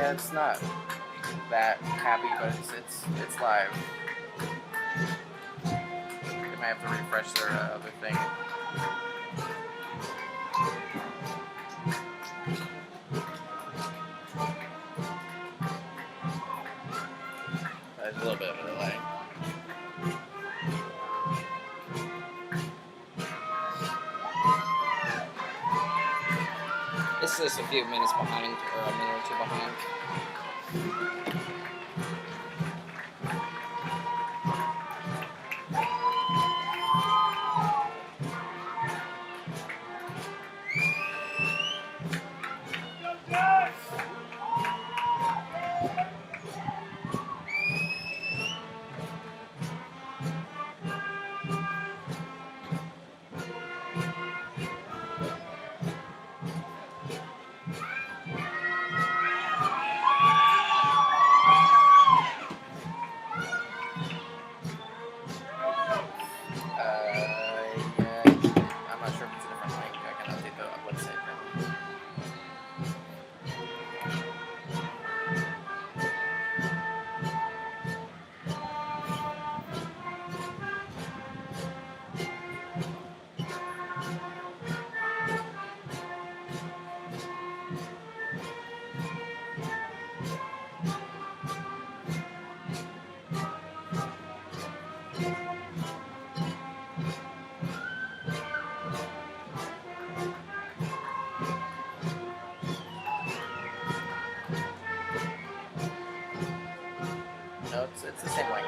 Yeah, it's not that happy, but it's live. They might have to refresh their other thing. There's a little bit of a delay. It's just a few minutes behind, or a minute or two behind. I'm not sure if it's a different link. I can update the website now. No, it's the same link.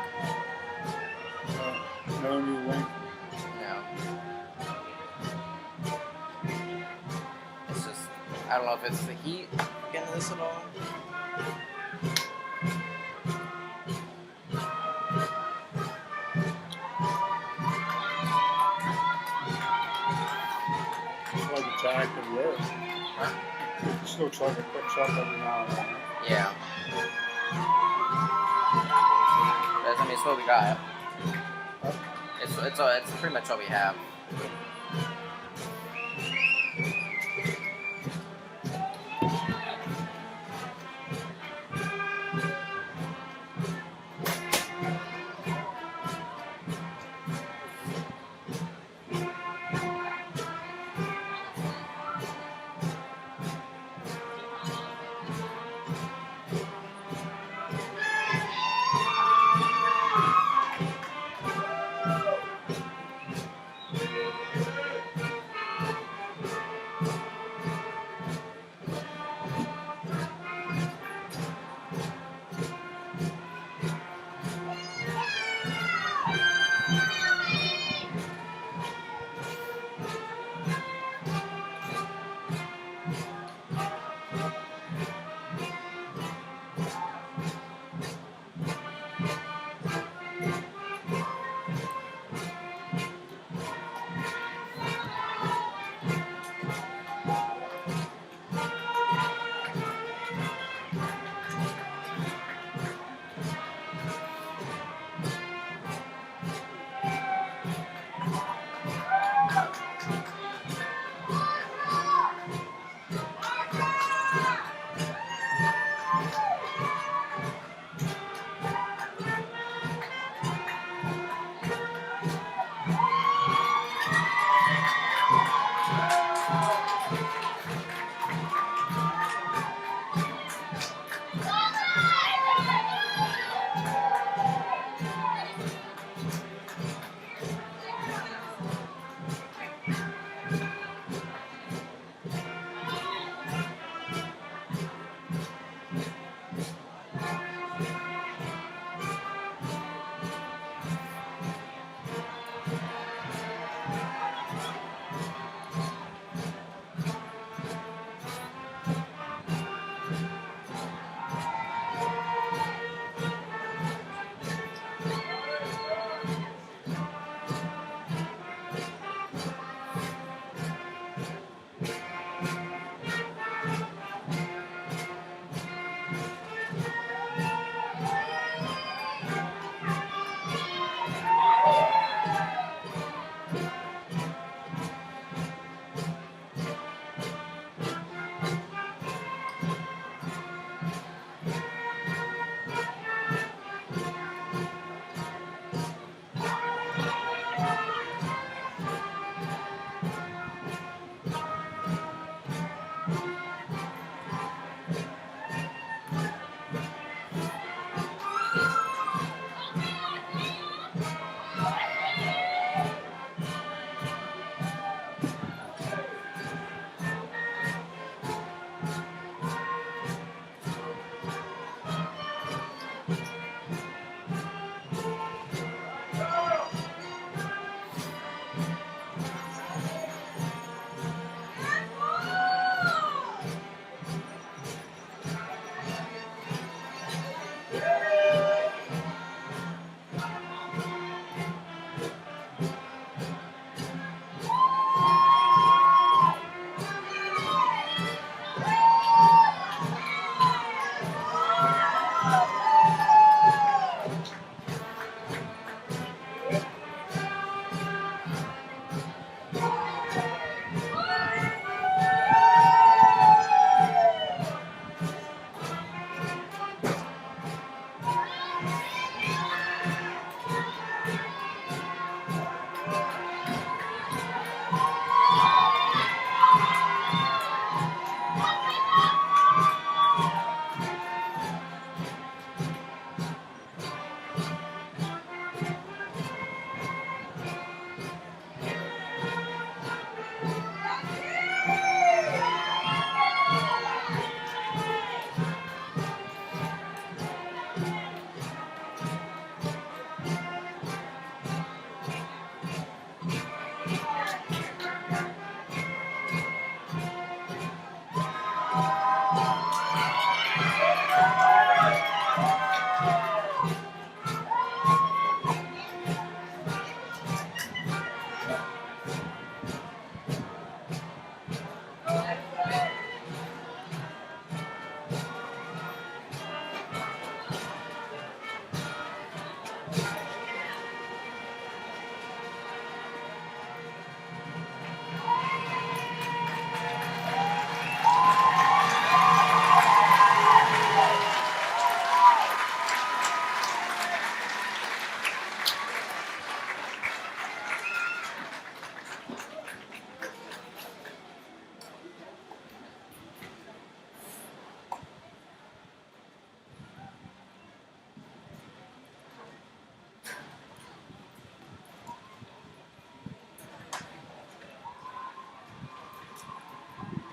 No new link. No. It's just, I don't know if it's the heat getting this at all. It's like it's active work. Huh? It just looks like a quick shot every now and then. Yeah. I mean, it's what we got. It's pretty much what we have.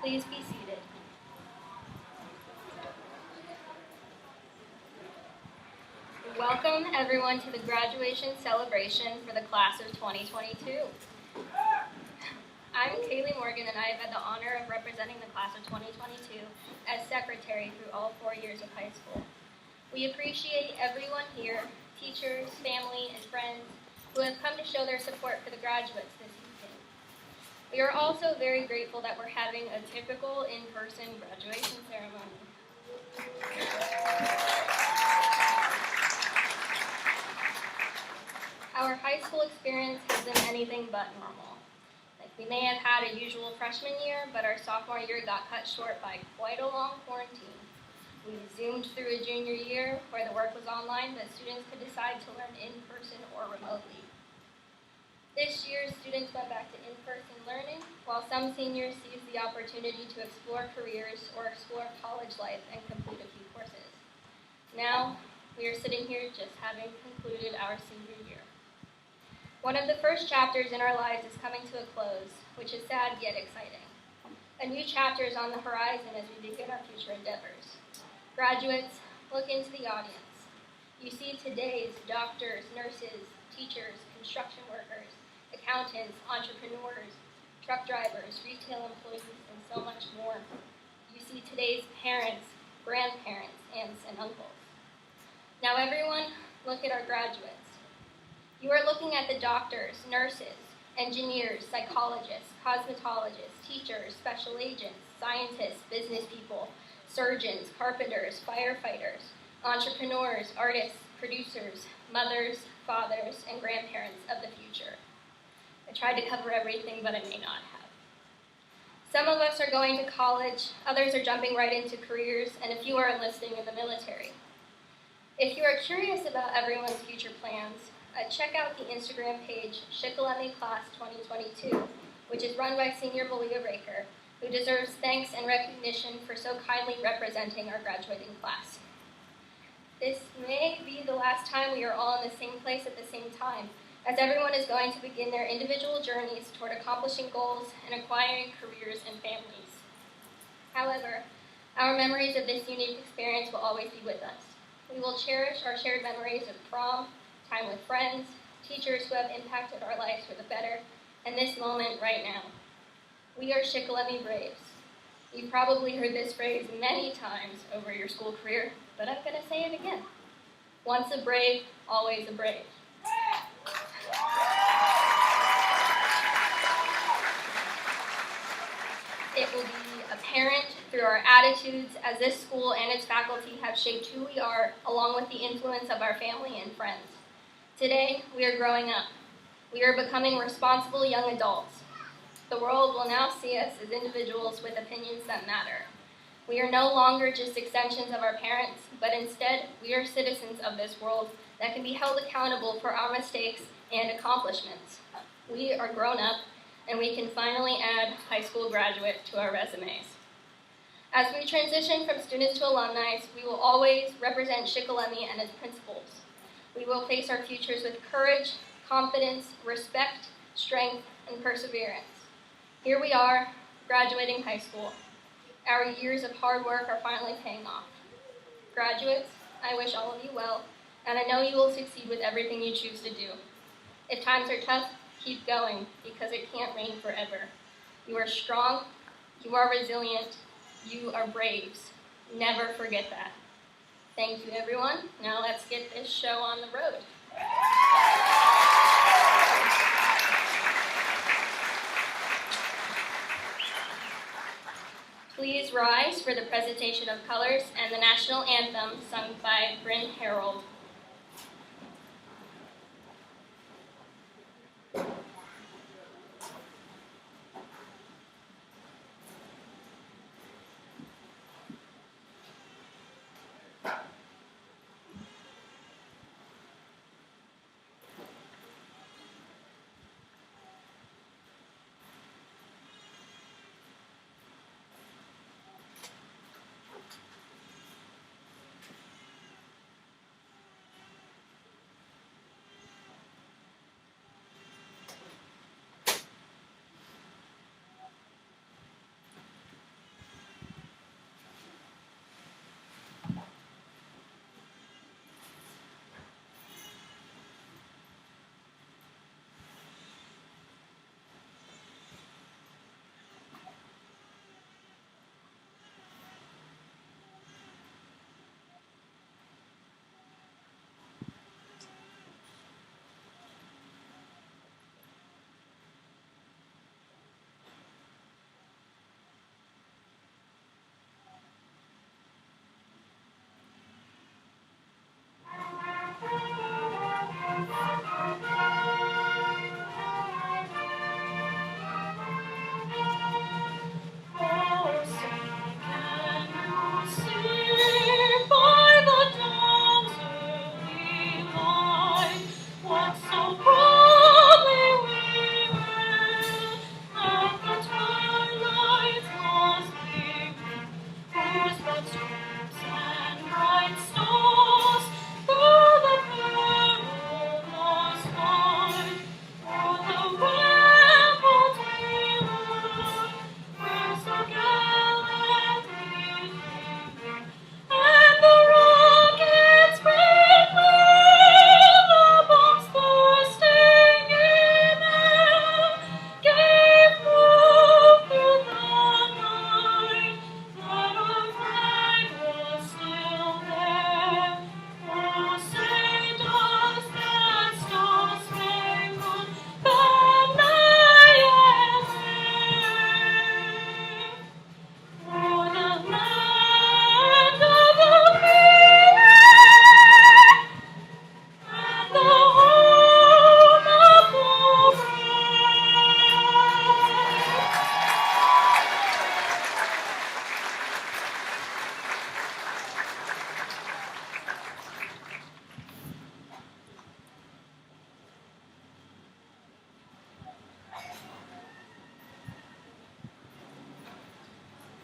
Please be seated. Welcome everyone to the graduation celebration for the class of 2022. I'm Kaylee Morgan and I have had the honor of representing the class of 2022 as secretary through all 4 years of high school. We appreciate everyone here, teachers, family, and friends who have come to show their support for the graduates this evening. We are also very grateful that we're having a typical in-person graduation ceremony. Our high school experience has been anything but normal. We may have had a usual freshman year, but our sophomore year got cut short by quite a long quarantine. We zoomed through a junior year where the work was online, but students could decide to learn in person or remotely. This year, students went back to in-person learning, while some seniors seized the opportunity to explore careers or explore college life and complete a few courses. Now, we are sitting here just having concluded our senior year. One of the first chapters in our lives is coming to a close, which is sad yet exciting. A new chapter is on the horizon as we begin our future endeavors. Graduates, look into the audience. You see today's doctors, nurses, teachers, construction workers, accountants, entrepreneurs, truck drivers, retail employees, and so much more. You see today's parents, grandparents, aunts, and uncles. Now everyone, look at our graduates. You are looking at the doctors, nurses, engineers, psychologists, cosmetologists, teachers, special agents, scientists, business people, surgeons, carpenters, firefighters, entrepreneurs, artists, producers, mothers, fathers, and grandparents of the future. I tried to cover everything, but I may not have. Some of us are going to college, others are jumping right into careers, and a few are enlisting in the military. If you are curious about everyone's future plans, check out the Instagram page, Shikellamy Class 2022, which is run by Senior Malia Raker, who deserves thanks and recognition for so kindly representing our graduating class. This may be the last time we are all in the same place at the same time, as everyone is going to begin their individual journeys toward accomplishing goals and acquiring careers and families. However, our memories of this unique experience will always be with us. We will cherish our shared memories of prom, time with friends, teachers who have impacted our lives for the better, and this moment right now. We are Shikellamy Braves. You've probably heard this phrase many times over your school career, but I'm going to say it again. Once a brave, always a brave. It will be apparent through our attitudes as this school and its faculty have shaped who we are, along with the influence of our family and friends. Today, we are growing up. We are becoming responsible young adults. The world will now see us as individuals with opinions that matter. We are no longer just extensions of our parents, but instead, we are citizens of this world that can be held accountable for our mistakes and accomplishments. We are grown up, and we can finally add high school graduate to our resumes. As we transition from students to alumni, we will always represent Shikellamy and its principles. We will face our futures with courage, confidence, respect, strength, and perseverance. Here we are, graduating high school. Our years of hard work are finally paying off. Graduates, I wish all of you well, and I know you will succeed with everything you choose to do. If times are tough, keep going, because it can't rain forever. You are strong, you are resilient, you are braves. Never forget that. Thank you, everyone. Now let's get this show on the road. Please rise for the presentation of colors and the national anthem sung by Bryn Harold.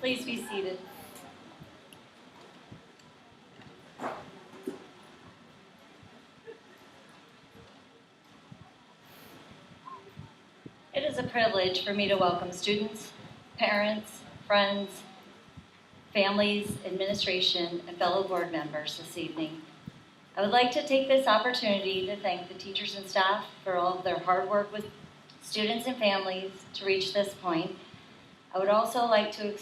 Please be seated. It is a privilege for me to welcome students, parents, friends, families, administration, and fellow board members this evening. I would like to take this opportunity to thank the teachers and staff for all of their hard work with students and families to reach this point. I would also like to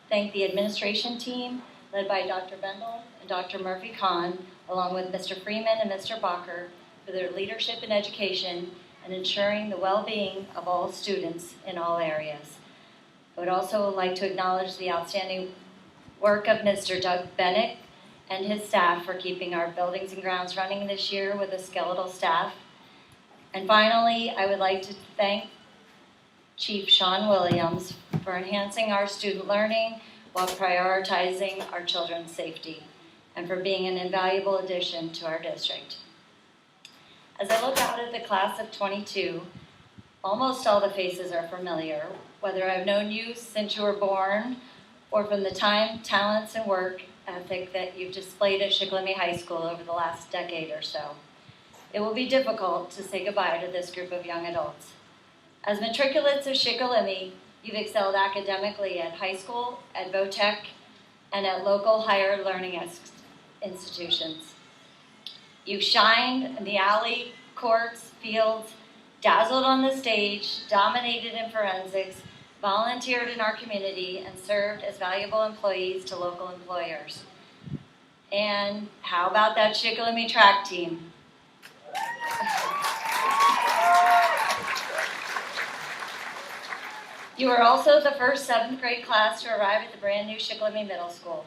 thank the administration team led by Dr. Bendel and Dr. Murphy-Kahn, along with Mr. Freeman and Mr. Bacher, for their leadership in education and ensuring the well-being of all students in all areas. I would also like to acknowledge the outstanding work of Mr. Doug Bennett and his staff for keeping our buildings and grounds running this year with a skeletal staff. And finally, I would like to thank Chief Sean Williams for enhancing our student learning while prioritizing our children's safety, and for being an invaluable addition to our district. As I look out at the class of 22, almost all the faces are familiar, whether I've known you since you were born or from the time, talents, and work ethic that you've displayed at Shikellamy High School over the last decade or so. It will be difficult to say goodbye to this group of young adults. As matriculates of Shikellamy, you've excelled academically at high school, at VOTEC, and at local higher learning institutions. You've shined in the alley, courts, fields, dazzled on the stage, dominated in forensics, volunteered in our community, and served as valuable employees to local employers. And how about that Shikellamy track team? You were also the first 7th grade class to arrive at the brand new Shikellamy Middle School.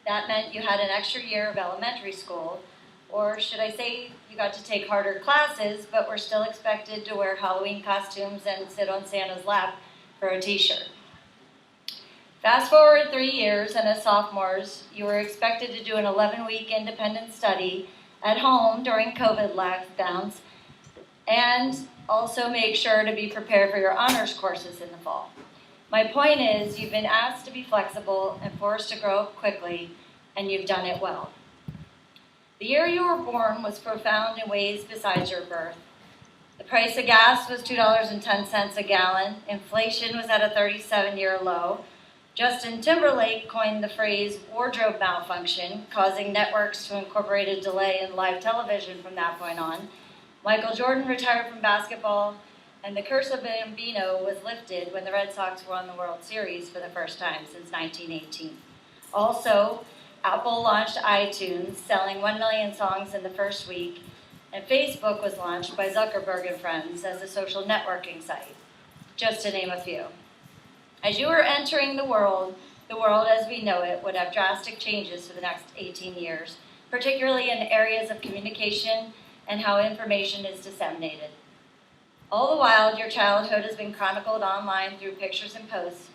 That meant you had an extra year of elementary school, or should I say you got to take harder classes, but were still expected to wear Halloween costumes and sit on Santa's lap for a t-shirt. Fast forward 3 years, and as sophomores, you were expected to do an 11-week independent study at home during COVID lockdowns, and also make sure to be prepared for your honors courses in the fall. My point is, you've been asked to be flexible and forced to grow up quickly, and you've done it well. The year you were born was profound in ways besides your birth. The price of gas was $2.10 a gallon. Inflation was at a 37-year low. Justin Timberlake coined the phrase wardrobe malfunction, causing networks to incorporate a delay in live television from that point on. Michael Jordan retired from basketball, and the curse of Bambino was lifted when the Red Sox won the World Series for the first time since 1918. Also, Apple launched iTunes, selling 1 million songs in the first week, and Facebook was launched by Zuckerberg and Friends as a social networking site, just to name a few. As you were entering the world as we know it would have drastic changes for the next 18 years, particularly in areas of communication and how information is disseminated. All the while, your childhood has been chronicled online through pictures and posts.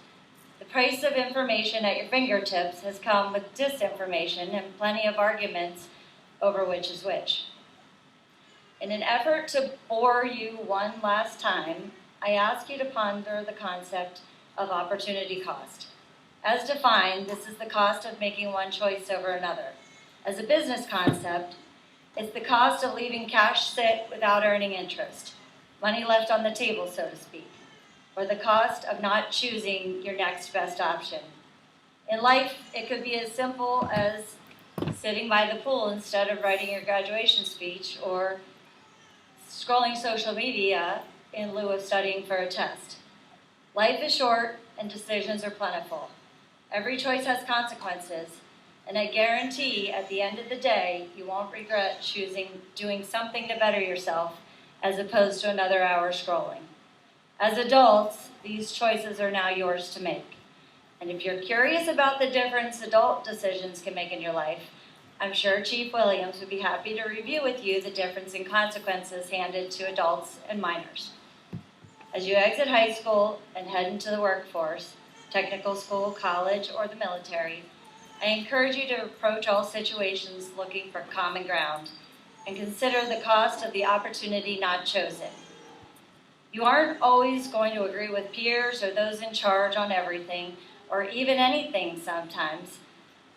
The price of information at your fingertips has come with disinformation and plenty of arguments over which is which. In an effort to bore you one last time, I ask you to ponder the concept of opportunity cost. As defined, this is the cost of making one choice over another. As a business concept, it's the cost of leaving cash sit without earning interest, money left on the table, so to speak, or the cost of not choosing your next best option. In life, it could be as simple as sitting by the pool instead of writing your graduation speech, or scrolling social media in lieu of studying for a test. Life is short and decisions are plentiful. Every choice has consequences, and I guarantee at the end of the day, you won't regret doing something to better yourself as opposed to another hour scrolling. As adults, these choices are now yours to make. And if you're curious about the difference adult decisions can make in your life, I'm sure Chief Williams would be happy to review with you the difference in consequences handed to adults and minors. As you exit high school and head into the workforce, technical school, college, or the military, I encourage you to approach all situations looking for common ground and consider the cost of the opportunity not chosen. You aren't always going to agree with peers or those in charge on everything, or even anything sometimes.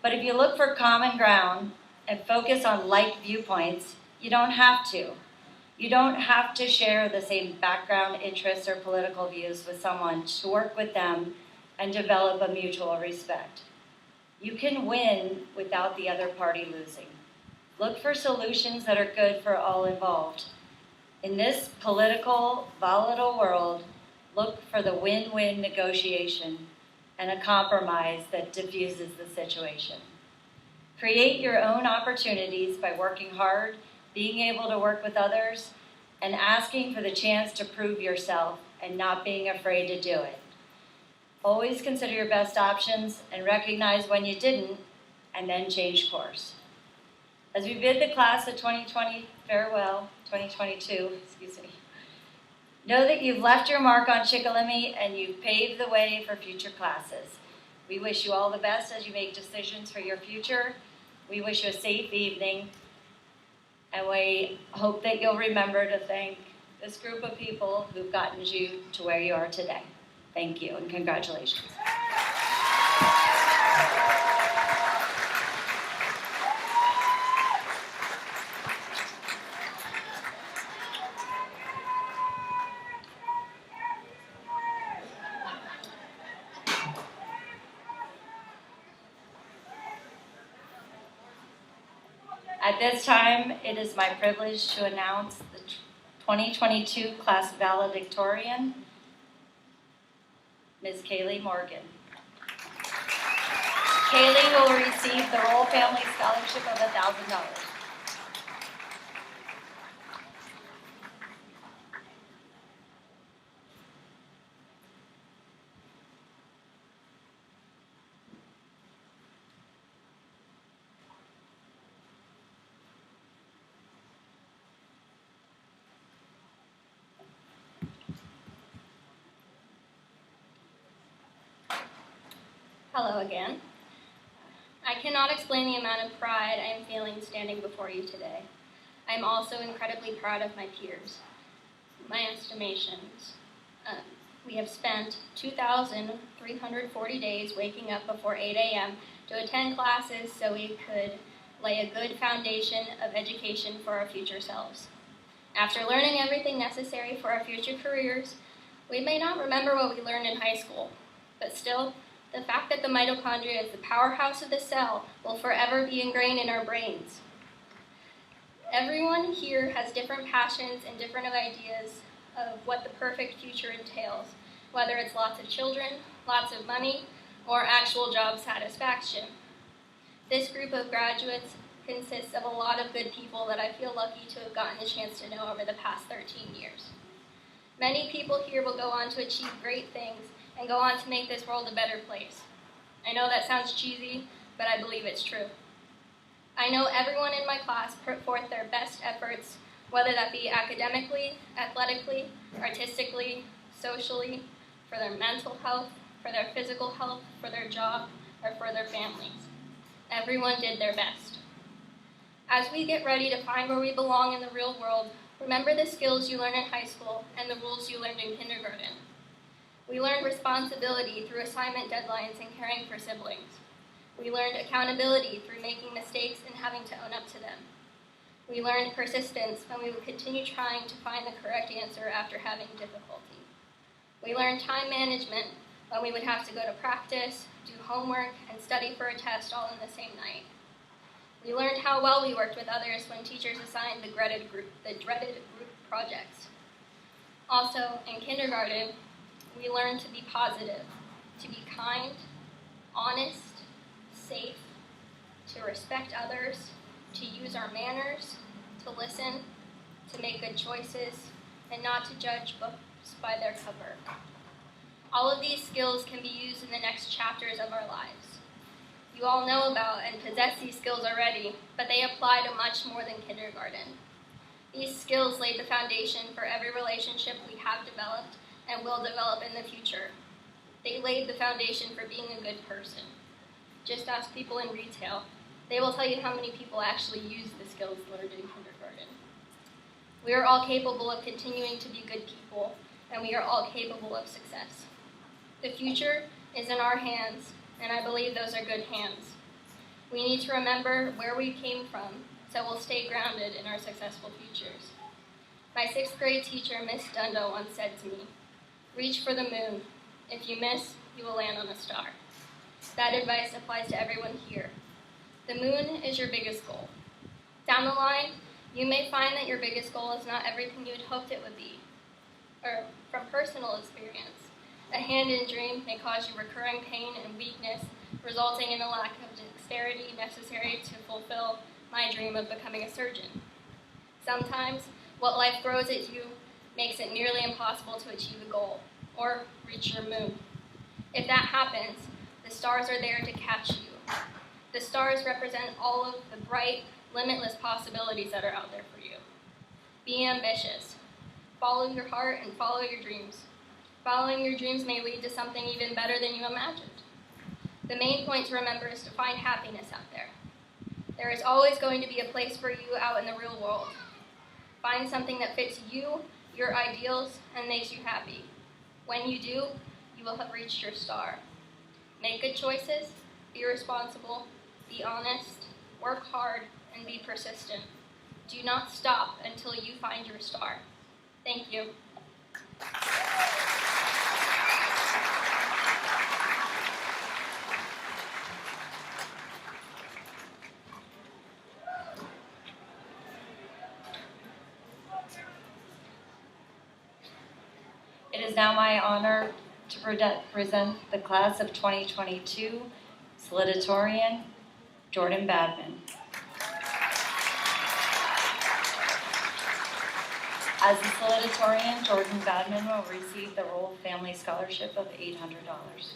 But if you look for common ground and focus on like viewpoints, you don't have to. You don't have to share the same background, interests, or political views with someone to work with them and develop a mutual respect. You can win without the other party losing. Look for solutions that are good for all involved. In this political, volatile world, look for the win-win negotiation and a compromise that diffuses the situation. Create your own opportunities by working hard, being able to work with others, and asking for the chance to prove yourself and not being afraid to do it. Always consider your best options and recognize when you didn't, and then change course. As we bid the class of 2020 farewell, 2022, know that you've left your mark on Shikellamy and you've paved the way for future classes. We wish you all the best as you make decisions for your future. We wish you a safe evening, and we hope that you'll remember to thank this group of people who've gotten you to where you are today. Thank you, and congratulations. At this time, it is my privilege to announce the 2022 class valedictorian, Ms. Kaylee Morgan. Kaylee will receive the Roll Family Scholarship of $1,000. Hello again. I cannot explain the amount of pride I am feeling standing before you today. I am also incredibly proud of my peers. My estimations. We have spent 2,340 days waking up before 8 a.m. to attend classes so we could lay a good foundation of education for our future selves. After learning everything necessary for our future careers, we may not remember what we learned in high school, but still, the fact that the mitochondria is the powerhouse of the cell will forever be ingrained in our brains. Everyone here has different passions and different ideas of what the perfect future entails, whether it's lots of children, lots of money, or actual job satisfaction. This group of graduates consists of a lot of good people that I feel lucky to have gotten the chance to know over the past 13 years. Many people here will go on to achieve great things and go on to make this world a better place. I know that sounds cheesy, but I believe it's true. I know everyone in my class put forth their best efforts, whether that be academically, athletically, artistically, socially, for their mental health, for their physical health, for their job, or for their families. Everyone did their best. As we get ready to find where we belong in the real world, remember the skills you learned in high school and the rules you learned in kindergarten. We learned responsibility through assignment deadlines and caring for siblings. We learned accountability through making mistakes and having to own up to them. We learned persistence when we would continue trying to find the correct answer after having difficulty. We learned time management when we would have to go to practice, do homework, and study for a test all in the same night. We learned how well we worked with others when teachers assigned the dreaded group projects. Also, in kindergarten, we learned to be positive, to be kind, honest, safe, to respect others, to use our manners, to listen, to make good choices, and not to judge books by their cover. All of these skills can be used in the next chapters of our lives. You all know about and possess these skills already, but they apply to much more than kindergarten. These skills laid the foundation for every relationship we have developed and will develop in the future. They laid the foundation for being a good person. Just ask people in retail. They will tell you how many people actually use the skills learned in kindergarten. We are all capable of continuing to be good people, and we are all capable of success. The future is in our hands, and I believe those are good hands. We need to remember where we came from so we'll stay grounded in our successful futures. My 6th grade teacher, Miss Dundo, once said to me, "Reach for the moon. If you miss, you will land on a star." That advice applies to everyone here. The moon is your biggest goal. Down the line, you may find that your biggest goal is not everything you had hoped it would be. Or from personal experience, a hand injury may cause you recurring pain and weakness, resulting in a lack of dexterity necessary to fulfill my dream of becoming a surgeon. Sometimes, what life throws at you makes it nearly impossible to achieve a goal or reach your moon. If that happens, the stars are there to catch you. The stars represent all of the bright, limitless possibilities that are out there for you. Be ambitious. Follow your heart and follow your dreams. Following your dreams may lead to something even better than you imagined. The main point to remember is to find happiness out there. There is always going to be a place for you out in the real world. Find something that fits you, your ideals, and makes you happy. When you do, you will have reached your star. Make good choices, be responsible, be honest, work hard, and be persistent. Do not stop until you find your star. Thank you. It is now my honor to present the class of 2022 salutatorian, Jordan Badman. As the salutatorian, Jordan Badman will receive the Roll Family Scholarship of $800.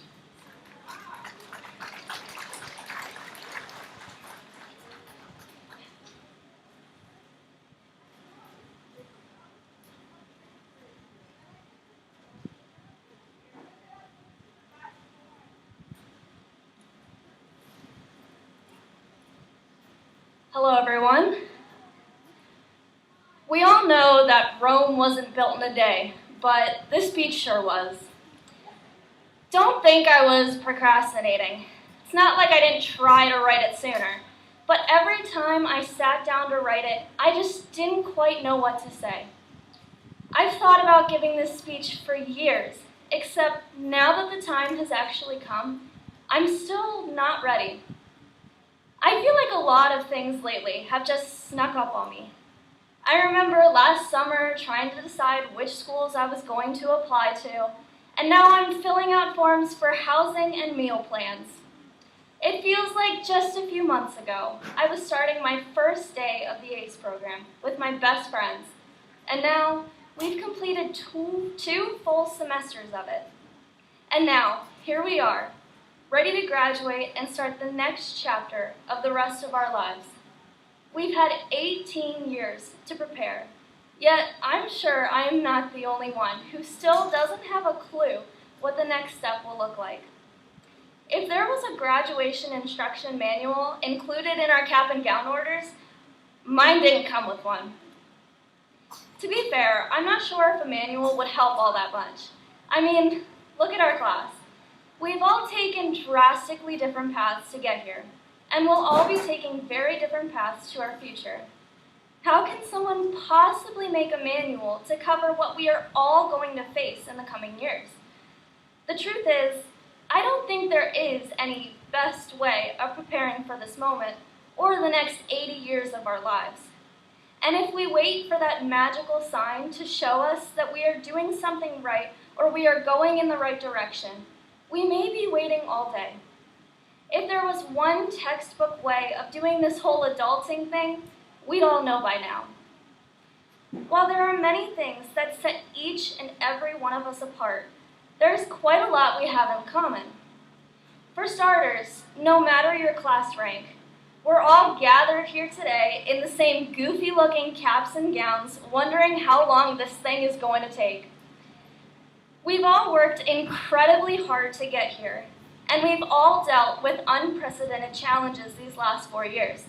Hello, everyone. We all know that Rome wasn't built in a day, but this speech sure was. Don't think I was procrastinating. It's not like I didn't try to write it sooner, but every time I sat down to write it, I just didn't quite know what to say. I've thought about giving this speech for years, except now that the time has actually come, I'm still not ready. I feel like a lot of things lately have just snuck up on me. I remember last summer trying to decide which schools I was going to apply to, and now I'm filling out forms for housing and meal plans. It feels like just a few months ago, I was starting my first day of the ACE program with my best friends, and now we've completed two full semesters of it. And now, here we are, ready to graduate and start the next chapter of the rest of our lives. We've had 18 years to prepare, yet I'm sure I am not the only one who still doesn't have a clue what the next step will look like. If there was a graduation instruction manual included in our cap and gown orders, mine didn't come with one. To be fair, I'm not sure if a manual would help all that much. I mean, look at our class. We've all taken drastically different paths to get here, and we'll all be taking very different paths to our future. How can someone possibly make a manual to cover what we are all going to face in the coming years? The truth is, I don't think there is any best way of preparing for this moment or the next 80 years of our lives. And if we wait for that magical sign to show us that we are doing something right or we are going in the right direction, we may be waiting all day. If there was one textbook way of doing this whole adulting thing, we'd all know by now. While there are many things that set each and every one of us apart, there's quite a lot we have in common. For starters, no matter your class rank, we're all gathered here today in the same goofy-looking caps and gowns, wondering how long this thing is going to take. We've all worked incredibly hard to get here, and we've all dealt with unprecedented challenges these last 4 years.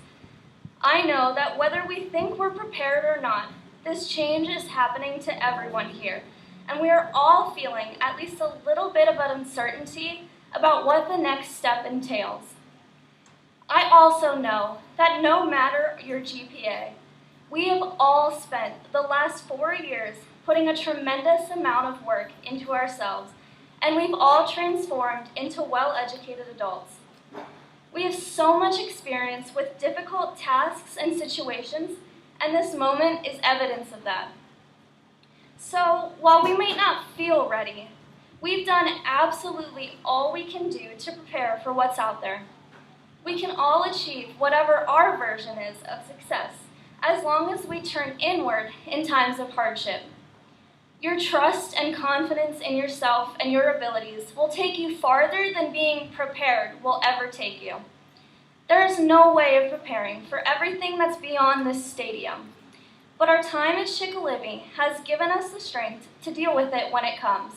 I know that whether we think we're prepared or not, this change is happening to everyone here, and we are all feeling at least a little bit of uncertainty about what the next step entails. I also know that no matter your GPA, we have all spent the last 4 years putting a tremendous amount of work into ourselves, and we've all transformed into well-educated adults. We have so much experience with difficult tasks and situations, and this moment is evidence of that. So, while we may not feel ready, we've done absolutely all we can do to prepare for what's out there. We can all achieve whatever our version is of success, as long as we turn inward in times of hardship. Your trust and confidence in yourself and your abilities will take you farther than being prepared will ever take you. There is no way of preparing for everything that's beyond this stadium, but our time at Shikellamy has given us the strength to deal with it when it comes.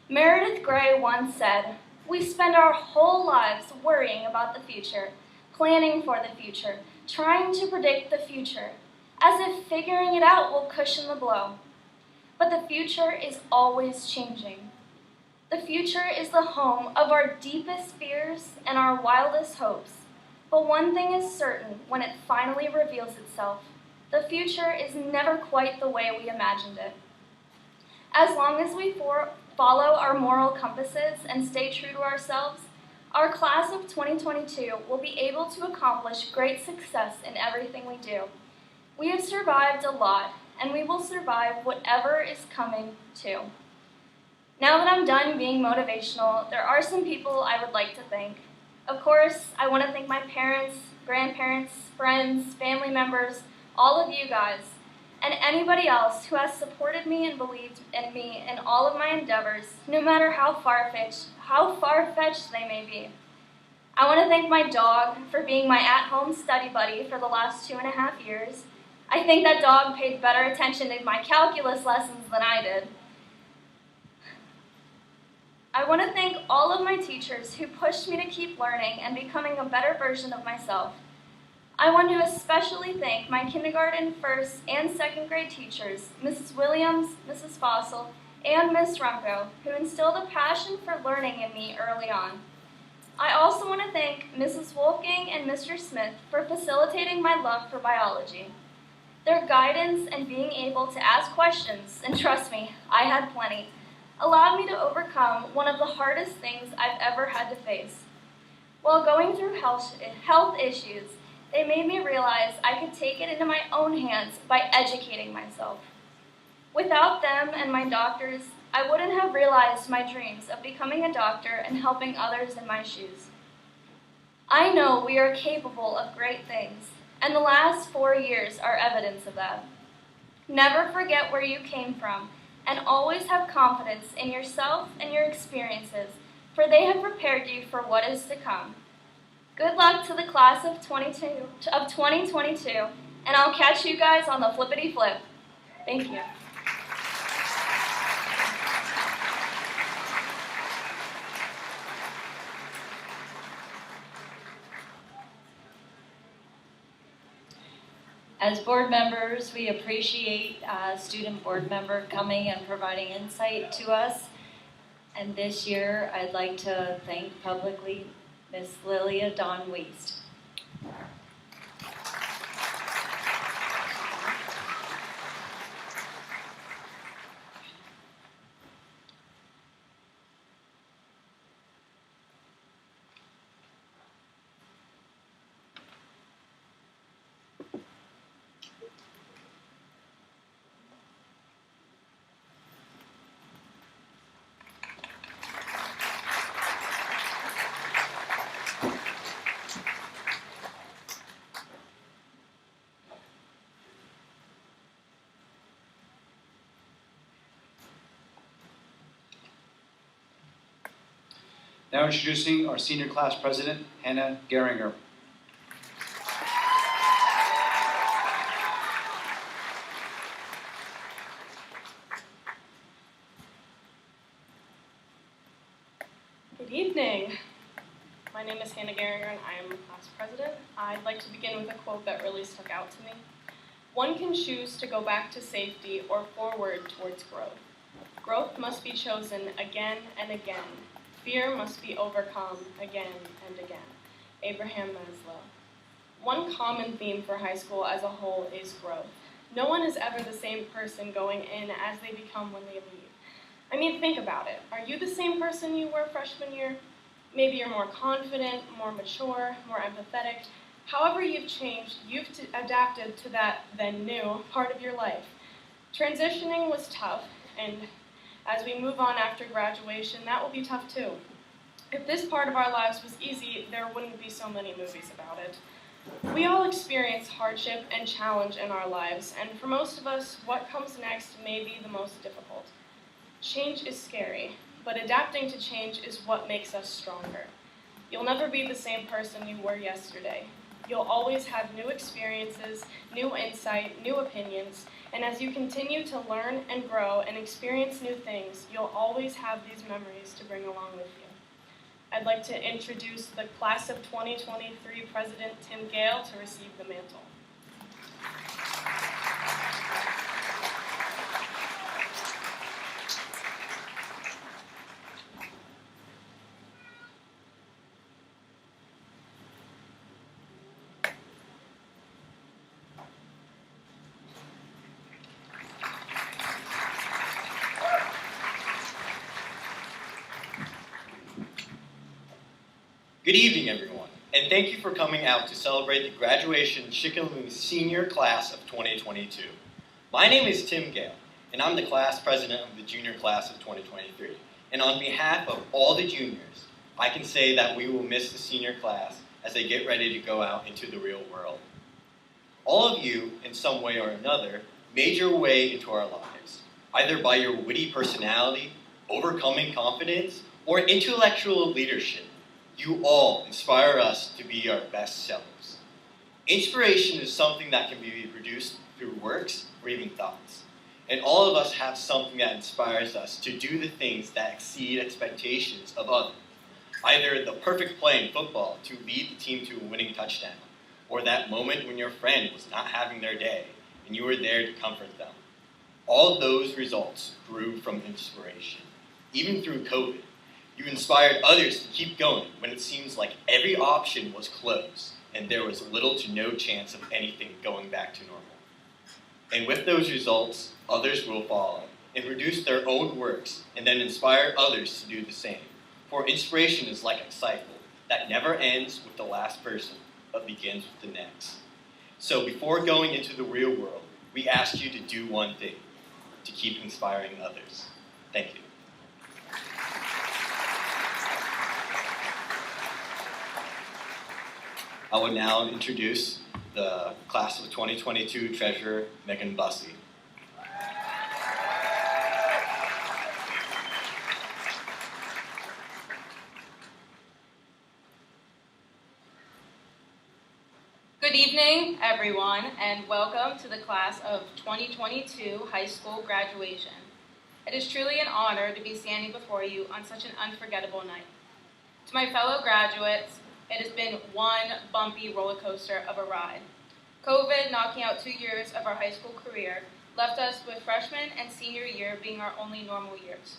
Meredith Grey once said, "We spend our whole lives worrying about the future, planning for the future, trying to predict the future, as if figuring it out will cushion the blow. But the future is always changing. The future is the home of our deepest fears and our wildest hopes. But one thing is certain when it finally reveals itself: the future is never quite the way we imagined it. As long as we follow our moral compasses and stay true to ourselves, our class of 2022 will be able to accomplish great success in everything we do. We have survived a lot, and we will survive whatever is coming too." Now that I'm done being motivational, there are some people I would like to thank. Of course, I want to thank my parents, grandparents, friends, family members, all of you guys, and anybody else who has supported me and believed in me in all of my endeavors, no matter how far-fetched they may be. I want to thank my dog for being my at-home study buddy for the last 2.5 years. I think that dog paid better attention to my calculus lessons than I did. I want to thank all of my teachers who pushed me to keep learning and becoming a better version of myself. I want to especially thank my kindergarten, first, and second grade teachers, Mrs. Williams, Mrs. Fossil, and Miss Rumko, who instilled a passion for learning in me early on. I also want to thank Mrs. Wolfgang and Mr. Smith for facilitating my love for biology. Their guidance and being able to ask questions, and trust me, I had plenty, allowed me to overcome one of the hardest things I've ever had to face. While going through health issues, they made me realize I could take it into my own hands by educating myself. Without them and my doctors, I wouldn't have realized my dreams of becoming a doctor and helping others in my shoes. I know we are capable of great things, and the last 4 years are evidence of that. Never forget where you came from, and always have confidence in yourself and your experiences, for they have prepared you for what is to come. Good luck to the class of 2022, and I'll catch you guys on the flippity flip. Thank you. As board members, we appreciate a student board member coming and providing insight to us. And this year, I'd like to thank publicly Miss Lilia Dawn Wiest. Now introducing our senior class president, Hannah Geringer. Good evening. My name is Hannah Geringer and I am the class president. I'd like to begin with a quote that really stuck out to me. "One can choose to go back to safety or forward towards growth. Growth must be chosen again and again. Fear must be overcome again and again. Abraham Maslow. One common theme for high school as a whole is growth. No one is ever the same person going in as they become when they leave. I mean, think about it. Are you the same person you were freshman year? Maybe you're more confident, more mature, more empathetic. However you've changed, you've adapted to that then new part of your life. Transitioning was tough, and as we move on after graduation, that will be tough too. If this part of our lives was easy, there wouldn't be so many movies about it. We all experience hardship and challenge in our lives, and for most of us, what comes next may be the most difficult. Change is scary, but adapting to change is what makes us stronger. You'll never be the same person you were yesterday. You'll always have new experiences, new insight, new opinions, and as you continue to learn and grow and experience new things, you'll always have these memories to bring along with you. I'd like to introduce the class of 2023 President Tim Gale to receive the mantle. Good evening, everyone, and thank you for coming out to celebrate the graduation of Shikellamy senior class of 2022. My name is Tim Gale, and I'm the class president of the junior class of 2023. And on behalf of all the juniors, I can say that we will miss the senior class as they get ready to go out into the real world. All of you, in some way or another, made your way into our lives, either by your witty personality, overcoming confidence, or intellectual leadership. You all inspire us to be our best selves. Inspiration is something that can be produced through works or even thoughts. And all of us have something that inspires us to do the things that exceed expectations of others. Either the perfect play in football to lead the team to a winning touchdown, or that moment when your friend was not having their day and you were there to comfort them. All those results grew from inspiration. Even through COVID, you inspired others to keep going when it seems like every option was closed and there was little to no chance of anything going back to normal. And with those results, others will follow and produce their own works and then inspire others to do the same. For inspiration is like a cycle that never ends with the last person, but begins with the next. So before going into the real world, we ask you to do one thing, to keep inspiring others. Thank you. I will now introduce the class of 2022 treasurer, Megan Bussey. Good evening, everyone, and welcome to the class of 2022 high school graduation. It is truly an honor to be standing before you on such an unforgettable night. To my fellow graduates, it has been one bumpy roller coaster of a ride. COVID, knocking out 2 years of our high school career, left us with freshman and senior year being our only normal years.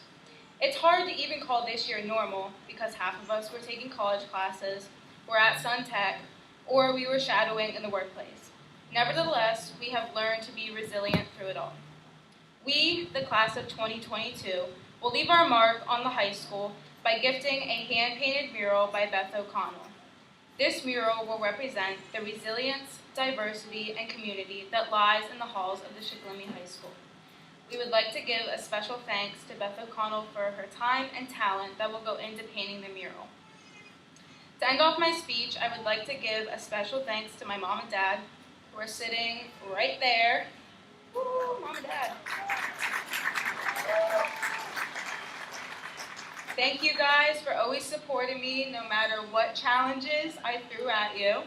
It's hard to even call this year normal because half of us were taking college classes, were at Sun Tech, or we were shadowing in the workplace. Nevertheless, we have learned to be resilient through it all. We, the class of 2022, will leave our mark on the high school by gifting a hand-painted mural by Beth O'Connell. This mural will represent the resilience, diversity, and community that lies in the halls of the Shikellamy High School. We would like to give a special thanks to Beth O'Connell for her time and talent that will go into painting the mural. To end off my speech, I would like to give a special thanks to my mom and dad, who are sitting right there. Woo, Mom and Dad. Thank you guys for always supporting me no matter what challenges I threw at you.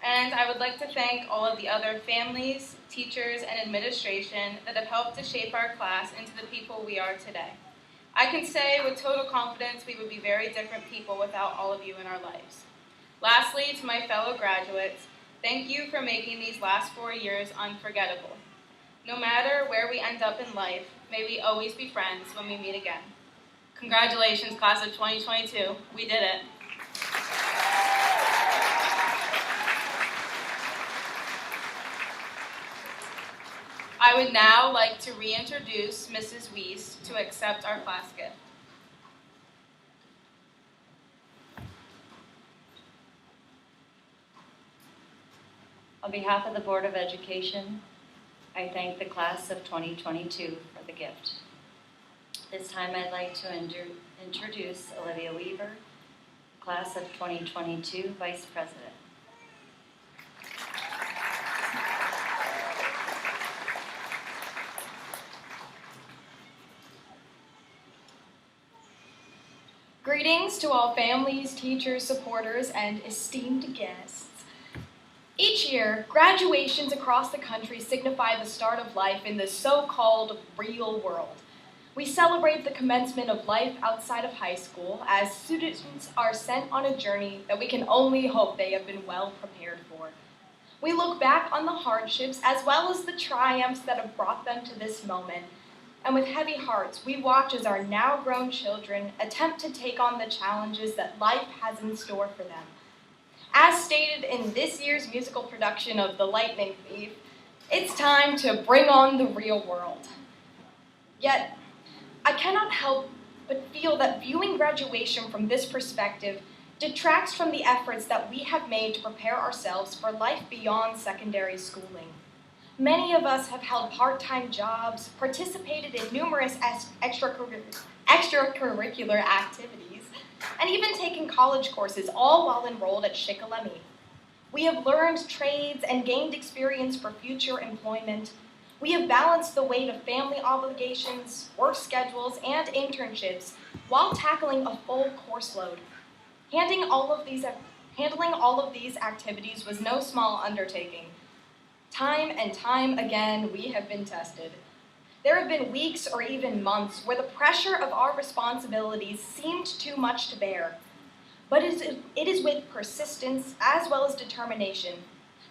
And I would like to thank all of the other families, teachers, and administration that have helped to shape our class into the people we are today. I can say with total confidence we would be very different people without all of you in our lives. Lastly, to my fellow graduates, thank you for making these last 4 years unforgettable. No matter where we end up in life, may we always be friends when we meet again. Congratulations, class of 2022. We did it. I would now like to reintroduce Mrs. Weiss to accept our class gift. On behalf of the Board of Education, I thank the class of 2022 for the gift. This time I'd like to introduce Olivia Weaver, class of 2022 Vice President. Greetings to all families, teachers, supporters, and esteemed guests. Each year, graduations across the country signify the start of life in the so-called real world. We celebrate the commencement of life outside of high school as students are sent on a journey that we can only hope they have been well prepared for. We look back on the hardships as well as the triumphs that have brought them to this moment. And with heavy hearts, we watch as our now grown children attempt to take on the challenges that life has in store for them. As stated in this year's musical production of The Lightning Thief, it's time to bring on the real world. Yet, I cannot help but feel that viewing graduation from this perspective detracts from the efforts that we have made to prepare ourselves for life beyond secondary schooling. Many of us have held part-time jobs, participated in numerous extracurricular activities, and even taken college courses, all while enrolled at Shikellamy. We have learned trades and gained experience for future employment. We have balanced the weight of family obligations, work schedules, and internships while tackling a full course load. Handling all of these activities was no small undertaking. Time and time again, we have been tested. There have been weeks or even months where the pressure of our responsibilities seemed too much to bear. But it is with persistence as well as determination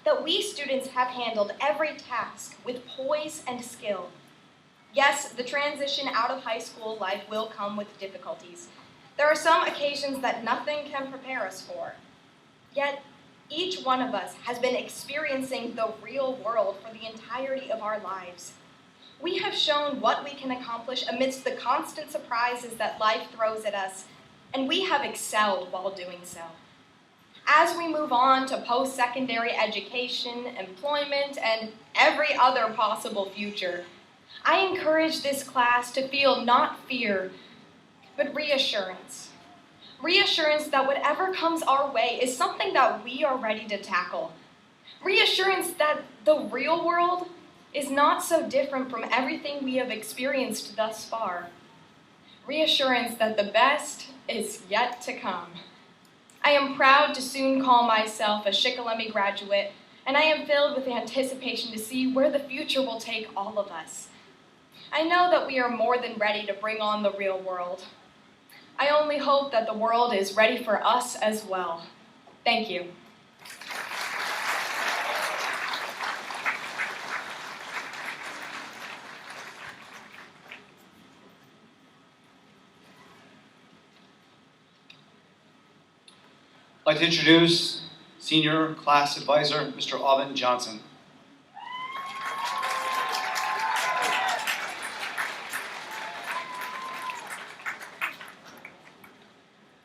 that we students have handled every task with poise and skill. Yes, the transition out of high school life will come with difficulties. There are some occasions that nothing can prepare us for. Yet, each one of us has been experiencing the real world for the entirety of our lives. We have shown what we can accomplish amidst the constant surprises that life throws at us, and we have excelled while doing so. As we move on to post-secondary education, employment, and every other possible future, I encourage this class to feel not fear, but reassurance. Reassurance that whatever comes our way is something that we are ready to tackle. Reassurance that the real world is not so different from everything we have experienced thus far. Reassurance that the best is yet to come. I am proud to soon call myself a Shikellamy graduate, and I am filled with anticipation to see where the future will take all of us. I know that we are more than ready to bring on the real world. I only hope that the world is ready for us as well. Thank you. I'd like to introduce Senior Class Advisor, Mr. Alvin Johnson.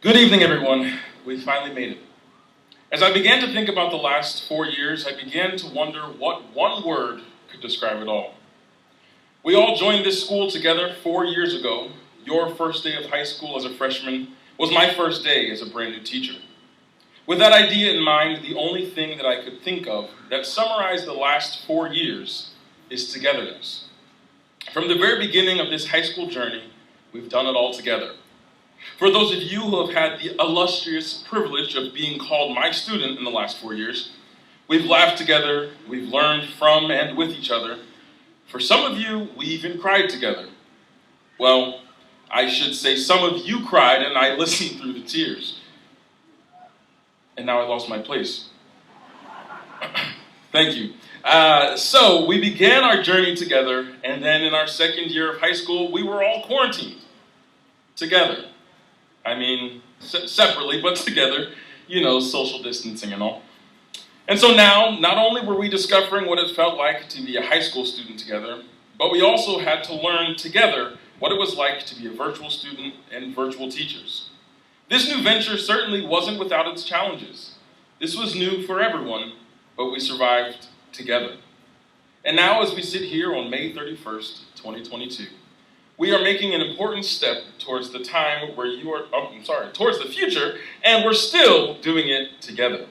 Good evening, everyone. We finally made it. As I began to think about the last 4 years, I began to wonder what one word could describe it all. We all joined this school together 4 years ago. Your first day of high school as a freshman was my first day as a brand new teacher. With that idea in mind, the only thing that I could think of that summarized the last 4 years is togetherness. From the very beginning of this high school journey, we've done it all together. For those of you who have had the illustrious privilege of being called my student in the last 4 years, we've laughed together, we've learned from and with each other. For some of you, we even cried together. Well, I should say some of you cried and I listened through the tears. And now I lost my place. Thank you. So we began our journey together, and then in our second year of high school, we were all quarantined. together. I mean, separately, but together, you know, social distancing and all. And so now, not only were we discovering what it felt like to be a high school student together, but we also had to learn together what it was like to be a virtual student and virtual teachers. This new venture certainly wasn't without its challenges. This was new for everyone, but we survived together. And now, as we sit here on May 31st, 2022, we are making an important step towards the time where towards the future, and we're still doing it together.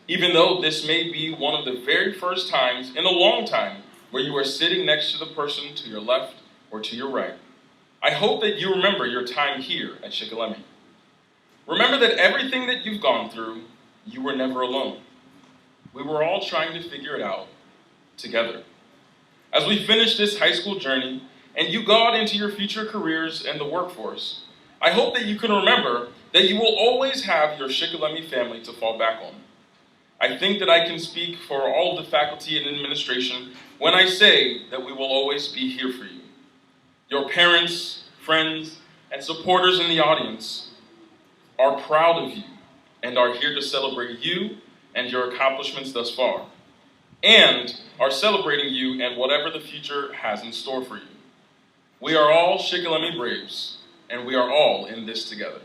Even though this may be one of the very first times in a long time where you are sitting next to the person to your left or to your right. I hope that you remember your time here at Shikellamy. Remember that everything that you've gone through, you were never alone. We were all trying to figure it out together. As we finish this high school journey and you go out into your future careers and the workforce, I hope that you can remember that you will always have your Shikellamy family to fall back on. I think that I can speak for all of the faculty and administration when I say that we will always be here for you. Your parents, friends, and supporters in the audience are proud of you and are here to celebrate you and your accomplishments thus far, and are celebrating you and whatever the future has in store for you. We are all Shikellamy Braves, and we are all in this together.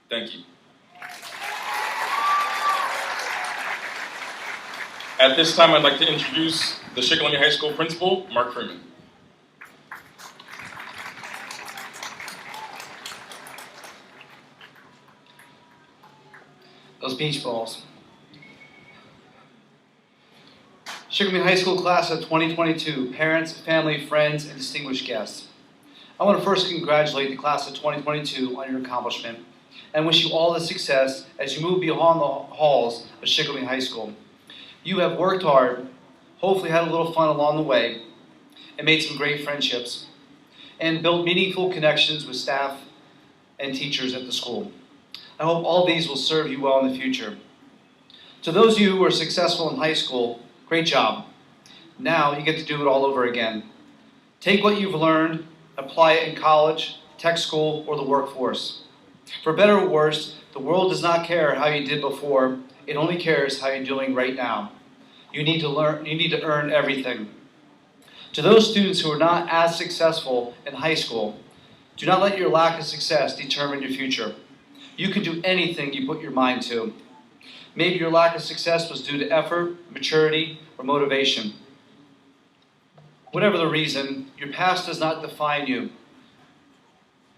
Thank you. At this time, I'd like to introduce the Shikellamy High School principal, Mark Freeman. Those beach balls. Shikellamy High School class of 2022, parents, family, friends, and distinguished guests. I want to first congratulate the class of 2022 on your accomplishment and wish you all the success as you move beyond the halls of Shikellamy High School. You have worked hard, hopefully had a little fun along the way, and made some great friendships, and built meaningful connections with staff and teachers at the school. I hope all these will serve you well in the future. To those of you who are successful in high school, great job. Now you get to do it all over again. Take what you've learned, apply it in college, tech school, or the workforce. For better or worse, the world does not care how you did before. It only cares how you're doing right now. You need to earn everything. To those students who are not as successful in high school, do not let your lack of success determine your future. You can do anything you put your mind to. Maybe your lack of success was due to effort, maturity, or motivation. Whatever the reason, your past does not define you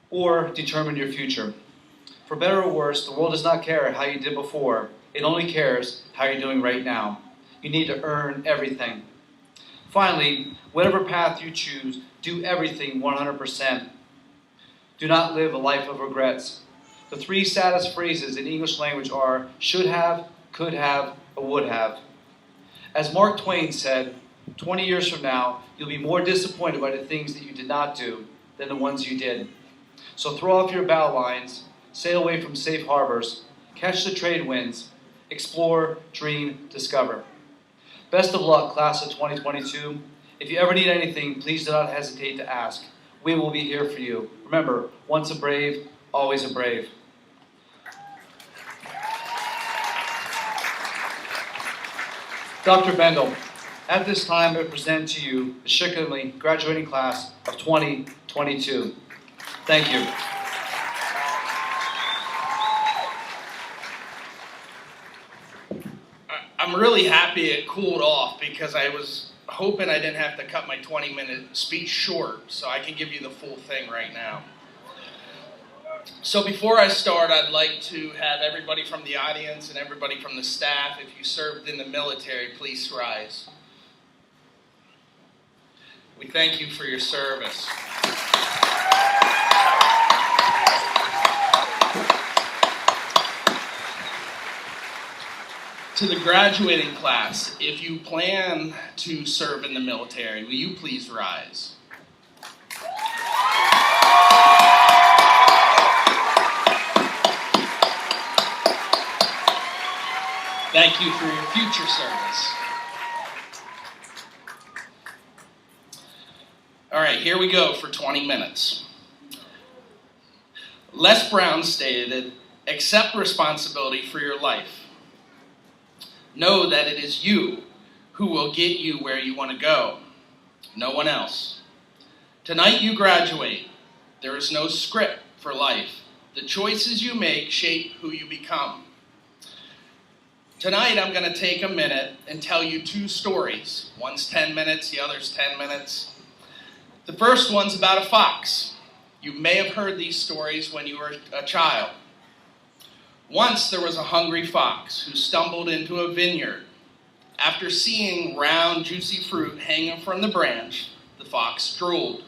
or determine your future. For better or worse, the world does not care how you did before. It only cares how you're doing right now. You need to earn everything. Finally, whatever path you choose, do everything 100%. Do not live a life of regrets. The three saddest phrases in English language are should have, could have, or would have. As Mark Twain said, 20 years from now, you'll be more disappointed by the things that you did not do than the ones you did. So throw off your bow lines, sail away from safe harbors, catch the trade winds, explore, dream, discover. Best of luck, class of 2022. If you ever need anything, please do not hesitate to ask. We will be here for you. Remember, once a brave, always a brave. Dr. Bendel, at this time I present to you the Shikellamy graduating class of 2022. Thank you. I'm really happy it cooled off because I was hoping I didn't have to cut my 20-minute speech short, so I can give you the full thing right now. So before I start, I'd like to have everybody from the audience and everybody from the staff, if you served in the military, please rise. We thank you for your service. To the graduating class, if you plan to serve in the military, will you please rise? Thank you for your future service. All right, here we go for 20 minutes. Les Brown stated, accept responsibility for your life. Know that it is you who will get you where you want to go, no one else. Tonight you graduate. There is no script for life. The choices you make shape who you become. Tonight I'm going to take a minute and tell you two stories. One's 10 minutes, the other's 10 minutes. The first one's about a fox. You may have heard these stories when you were a child. Once there was a hungry fox who stumbled into a vineyard. After seeing round, juicy fruit hanging from the branch, the fox drooled.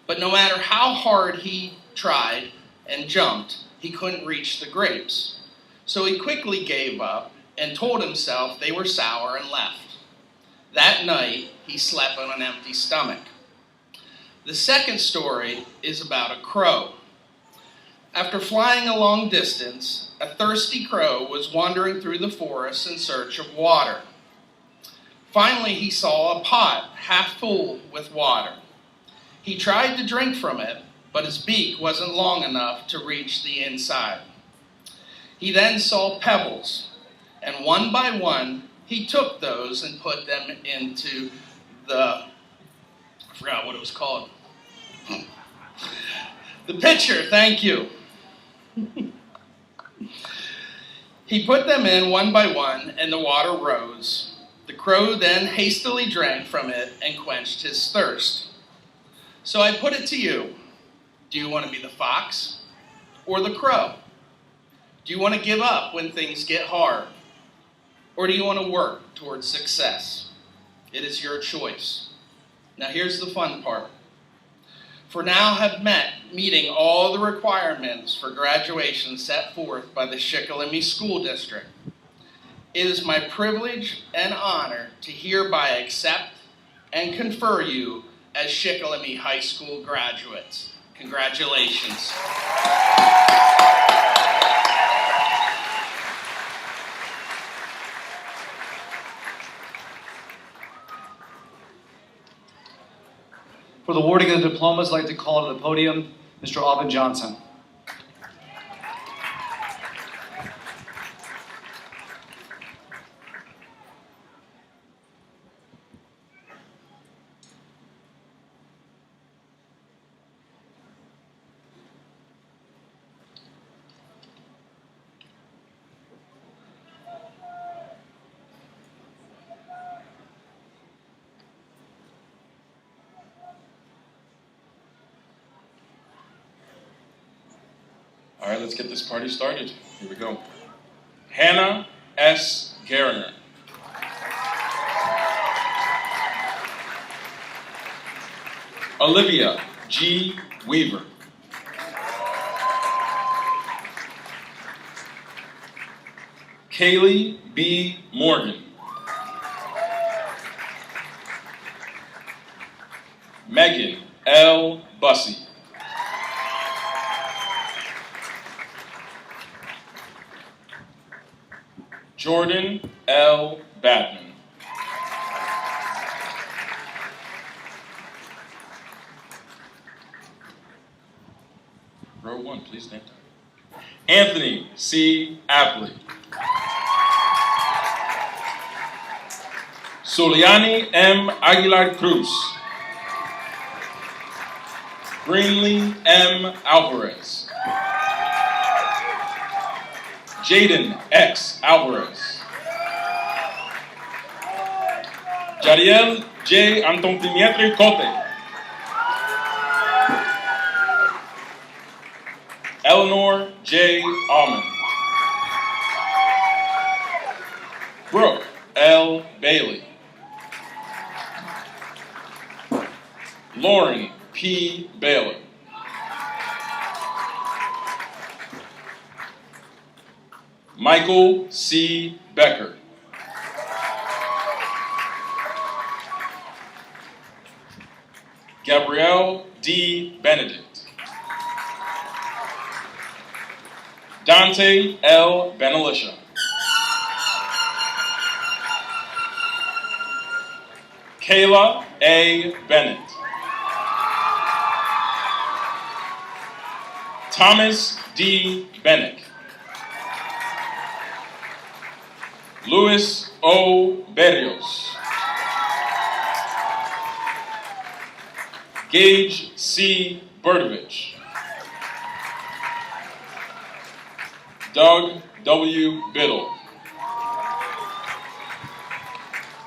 But no matter how hard he tried and jumped, he couldn't reach the grapes. So he quickly gave up and told himself they were sour and left. That night, he slept on an empty stomach. The second story is about a crow. After flying a long distance, a thirsty crow was wandering through the forest in search of water. Finally, he saw a pot half full with water. He tried to drink from it, but his beak wasn't long enough to reach the inside. He then saw pebbles, and one by one, he took those and put them into I forgot what it was called. The pitcher, thank you. He put them in one by one, and the water rose. The crow then hastily drank from it and quenched his thirst. So I put it to you. Do you want to be the fox or the crow? Do you want to give up when things get hard? Or do you want to work towards success? It is your choice. Now here's the fun part. For now have meeting all the requirements for graduation set forth by the Shikellamy School District. It is my privilege and honor to hereby accept and confer you as Shikellamy High School graduates. Congratulations. For the awarding of the diplomas, I'd like to call to the podium Mr. Alvin Johnson. All right, let's get this party started. Here we go. Hannah S. Geringer. Olivia G. Weaver. Kaylee B. Morgan. Megan L. Bussey. Jordan L. Batman. Row one, please stand up. Anthony C. Apley. Soliani M. Aguilar Cruz. Greenlee M. Alvarez. Jaden X. Alvarez. Jariel J. Antonpimietri Cote. Eleanor J. Almond. Brooke L. Bailey. Lauren P. Baylor. Michael C. Becker. Gabrielle D. Benedict. Dante L. Benalisha. Kayla A. Bennett. Thomas D. Bennick. Luis O. Berrios. Gage C. Berdovich. Doug W. Biddle.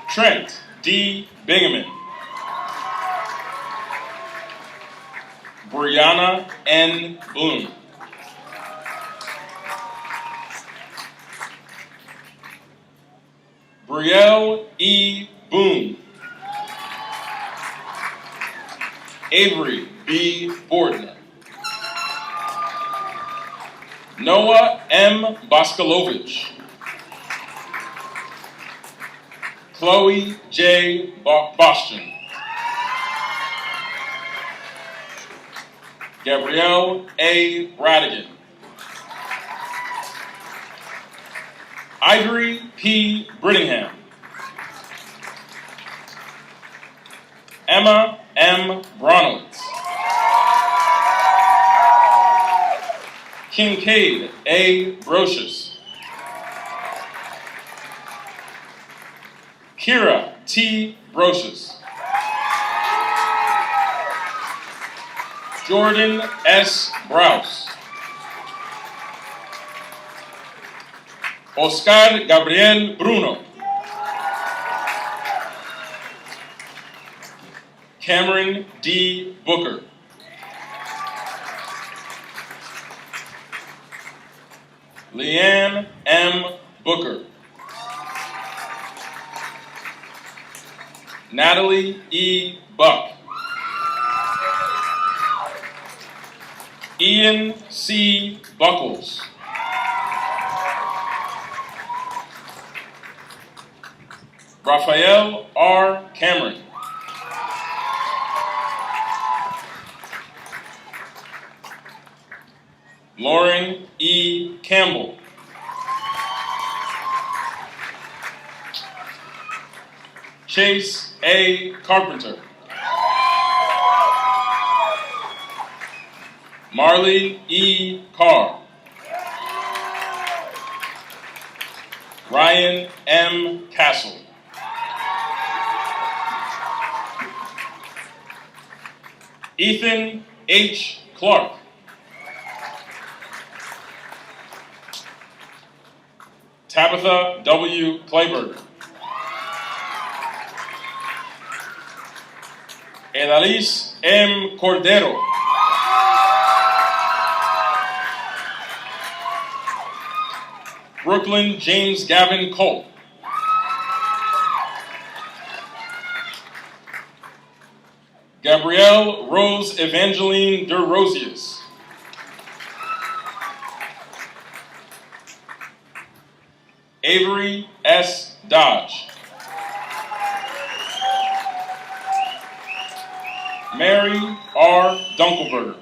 Trent D. Bingaman. Brianna N. Bloom. Brielle E. Boone. Avery B. Bordner. Noah M. Boskalovich. Chloe J. Boston. Gabrielle A. Radigan. Ivory P. Brittingham. Emma M. Bronowitz. Kincaid A. Brocious. Kira T. Brocious. Jordan S. Browse. Oscar Gabriel Bruno. Cameron D. Booker. Leanne M. Booker. Natalie E. Buck. Ian C. Buckles. Raphael R. Cameron. Lauren E. Campbell. Chase A. Carpenter. Marley E. Carr. Ryan M. Castle. Ethan H. Clark. Tabitha W. Clayberger. Edalice M. Cordero. Brooklyn James Gavin Colt. Gabrielle Rose Evangeline de Rosius. Avery S. Dodge. Mary R. Dunkelberger.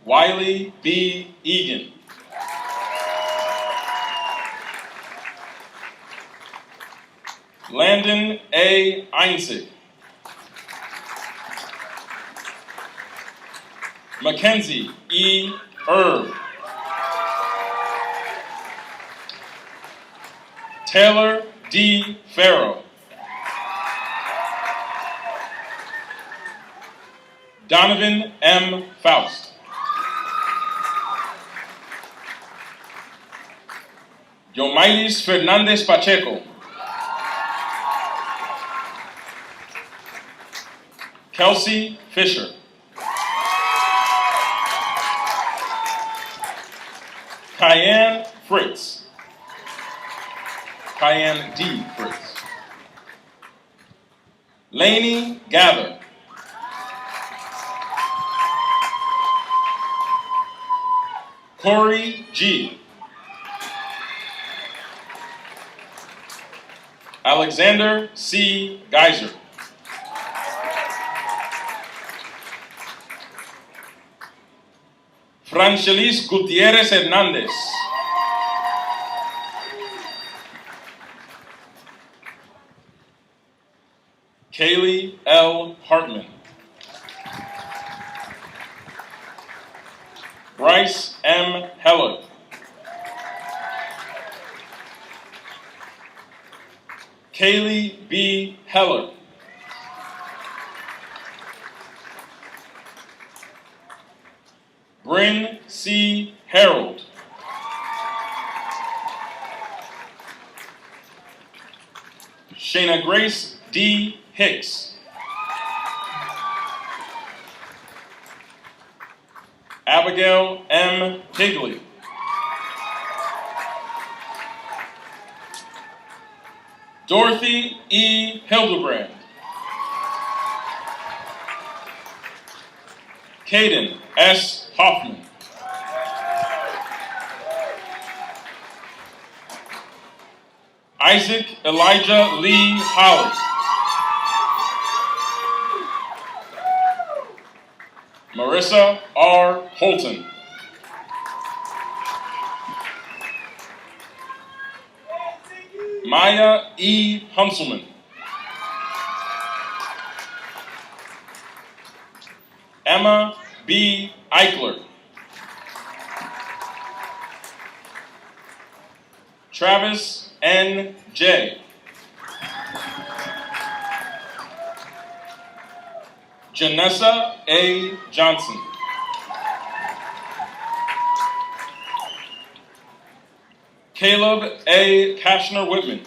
Wiley B. Egan. Landon A. Einzig. Mackenzie E. Erb. Taylor D. Farrow. Donovan M. Faust. Yomailis Fernandez Pacheco. Kelsey Fisher. Cayenne Fritz. Cayenne D. Fritz. Laney Gather. Corey G. Alexander C. Geyser. Franchelis Gutierrez Hernandez. Kaylee L. Hartman. Bryce M. Heller. Kaylee B. Heller. Bryn C. Harold. Shayna Grace D. Hicks. Abigail M. Higley. Dorothy E. Hildebrand. Caden S. Hoffman. Isaac Elijah Lee Holly. Marissa R. Holton. Maya E. Hunselman. Emma B. Eichler. Travis N. J. Janessa A. Johnson. Caleb A. Kashner Whitman.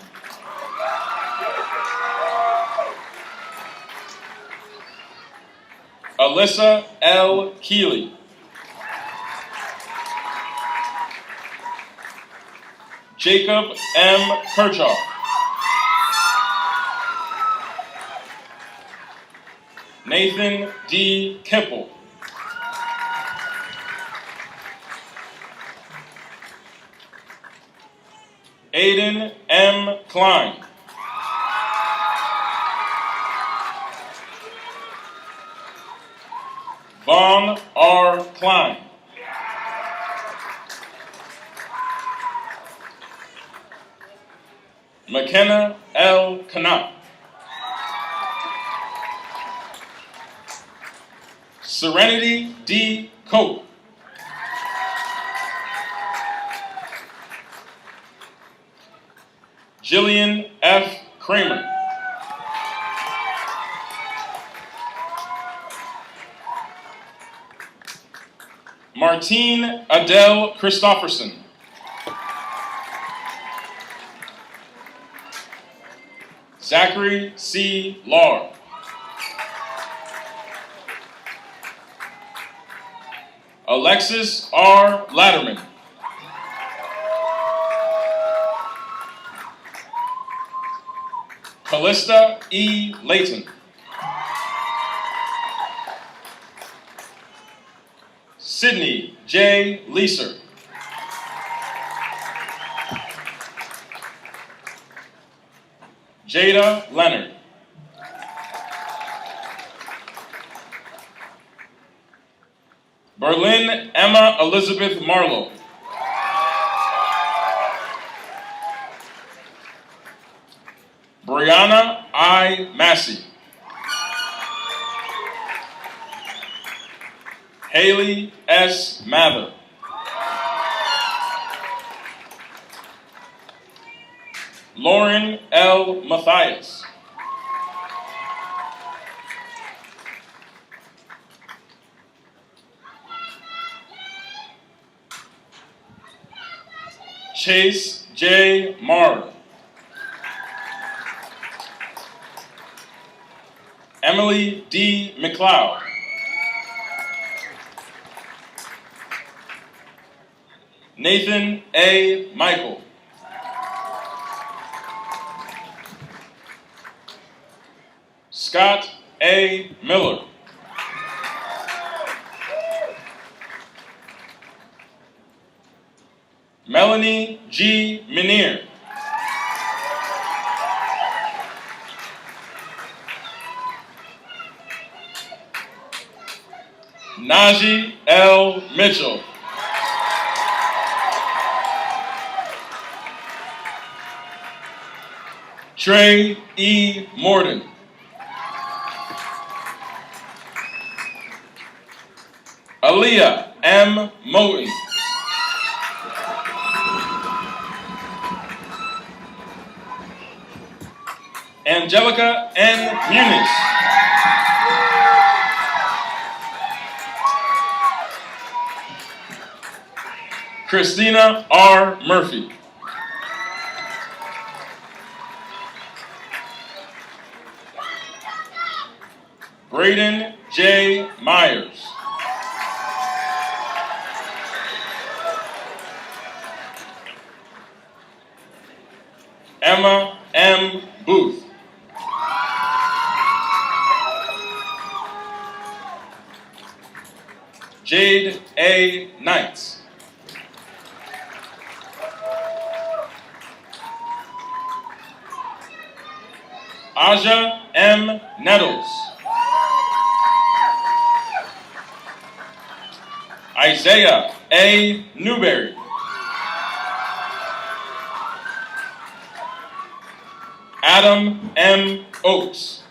Alyssa L. Keeley. Jacob M. Kirchhoff. Nathan D. Kemple. Aiden M. Klein. Vaughn R. Klein. McKenna L. Knapp. Serenity D. Cope. Jillian F. Kramer. Martine Adele Christofferson. Zachary C. Lahr. Alexis R. Latterman. Callista E. Layton. Sydney J. Leeser. Jada Leonard. Berlin Emma Elizabeth Marlowe. Brianna I. Massey. Haley S. Mather. Lauren L. Mathias. Chase J. Marr. Emily D. McLeod. Nathan A. Michael. Scott A. Miller. Melanie G. Minier. Najee L. Mitchell. Trey E. Morden. Aaliyah M. Moten. Angelica N. Muniz. Christina R. Murphy. Braden J. Myers. Emma M. Booth. Jade A. Knights. Aja M. Nettles. Isaiah A. Newberry. Adam M. Oaks.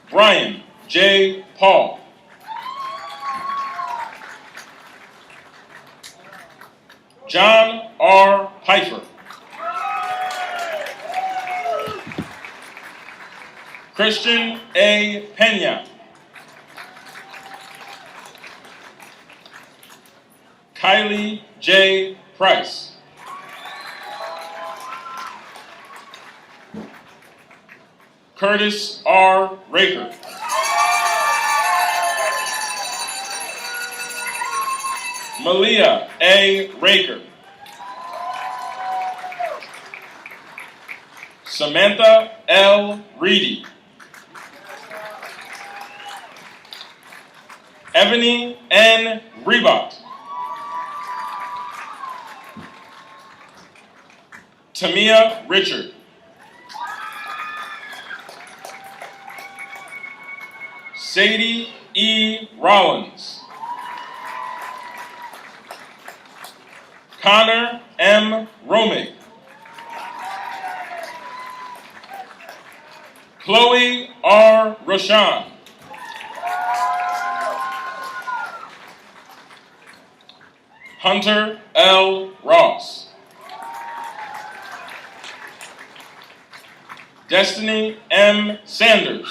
Brian J. Paul. John R. Pfeiffer. Christian A. Pena. Kylie J. Price. Curtis R. Raker. Malia A. Raker. Samantha L. Reedy. Ebony N. Rebot. Tamia Richard. Sadie E. Rollins. Connor M. Romig. Chloe R. Roshan. Hunter L. Ross. Destiny M. Sanders.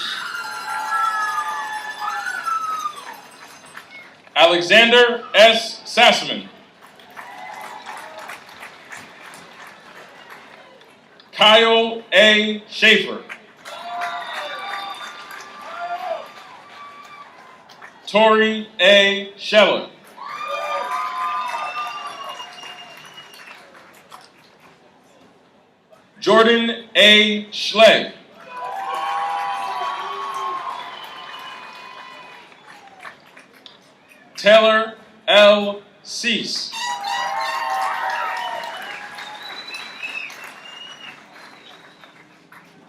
Alexander S. Sassaman. Kyle A. Schaefer. Tori A. Scheller. Jordan A. Schlegg. Taylor L. Cease.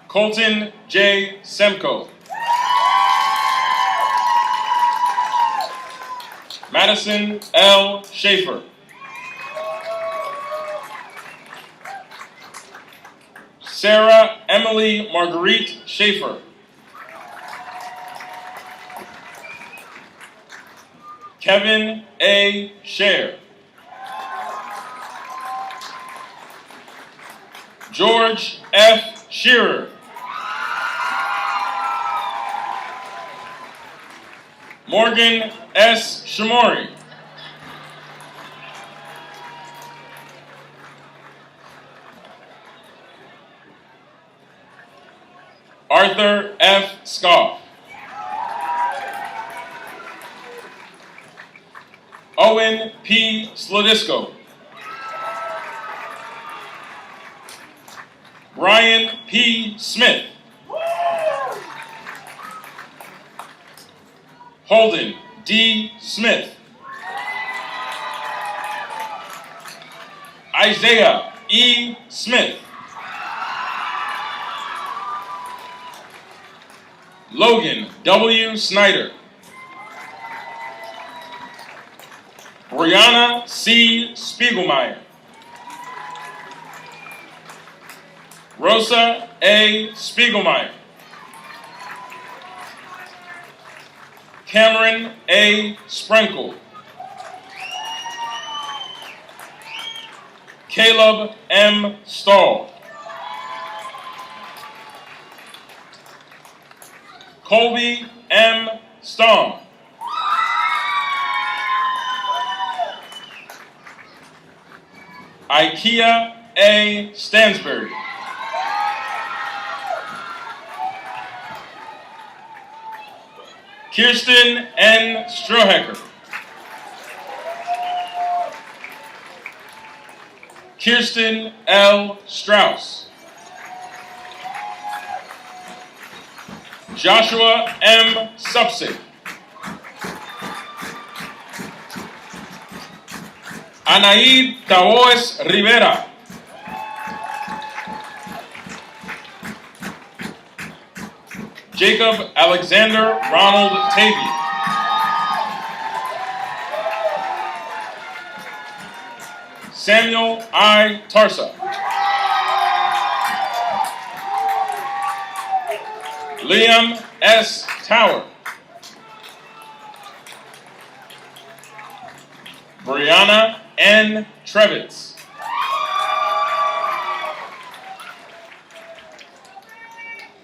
Colton J. Semko. Madison L. Schaefer. Sarah Emily Marguerite Schaefer. Kevin A. Scher. George F. Shearer. Morgan S. Shamori. Arthur F. Scoff. Owen P. Slodisco. Brian P. Smith. Holden D. Smith. Isaiah E. Smith. Logan W. Snyder. Brianna C. Spiegelmeyer. Rosa A. Spiegelmeyer. Cameron A. Sprinkle. Caleb M. Stahl. Colby M. Stong. Ikea A. Stansberry. Kirsten N. Strohecker. Kirsten L. Strauss. Joshua M. Supsik. Anaid Taoes Rivera. Jacob Alexander Ronald Tavy. Samuel I. Tarsa. Liam S. Tower. Brianna N. Trevitz.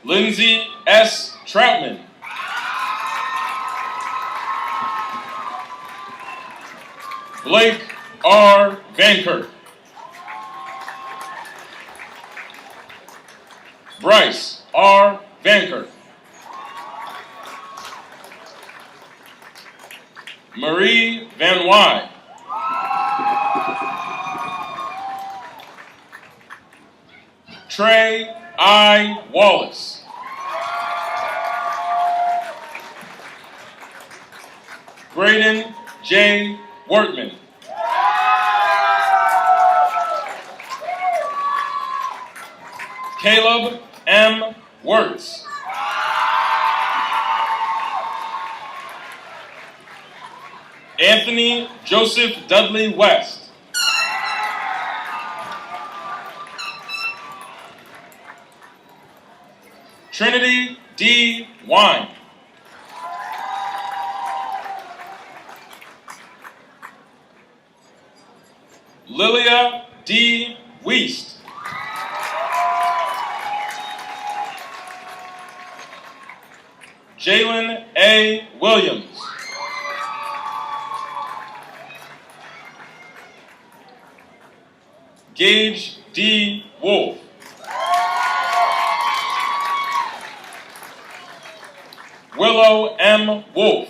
Lindsay S. Troutman. Blake R. Vankirk. Bryce R. Vankirk. Marie Van Wy. Trey I. Wallace. Braden J. Wortman. Caleb M. Wirtz. Anthony Joseph Dudley West. Trinity D. Wine. Lilia D. Wiest. Jalen A. Williams. Gage D. Wolf. Willow M. Wolf.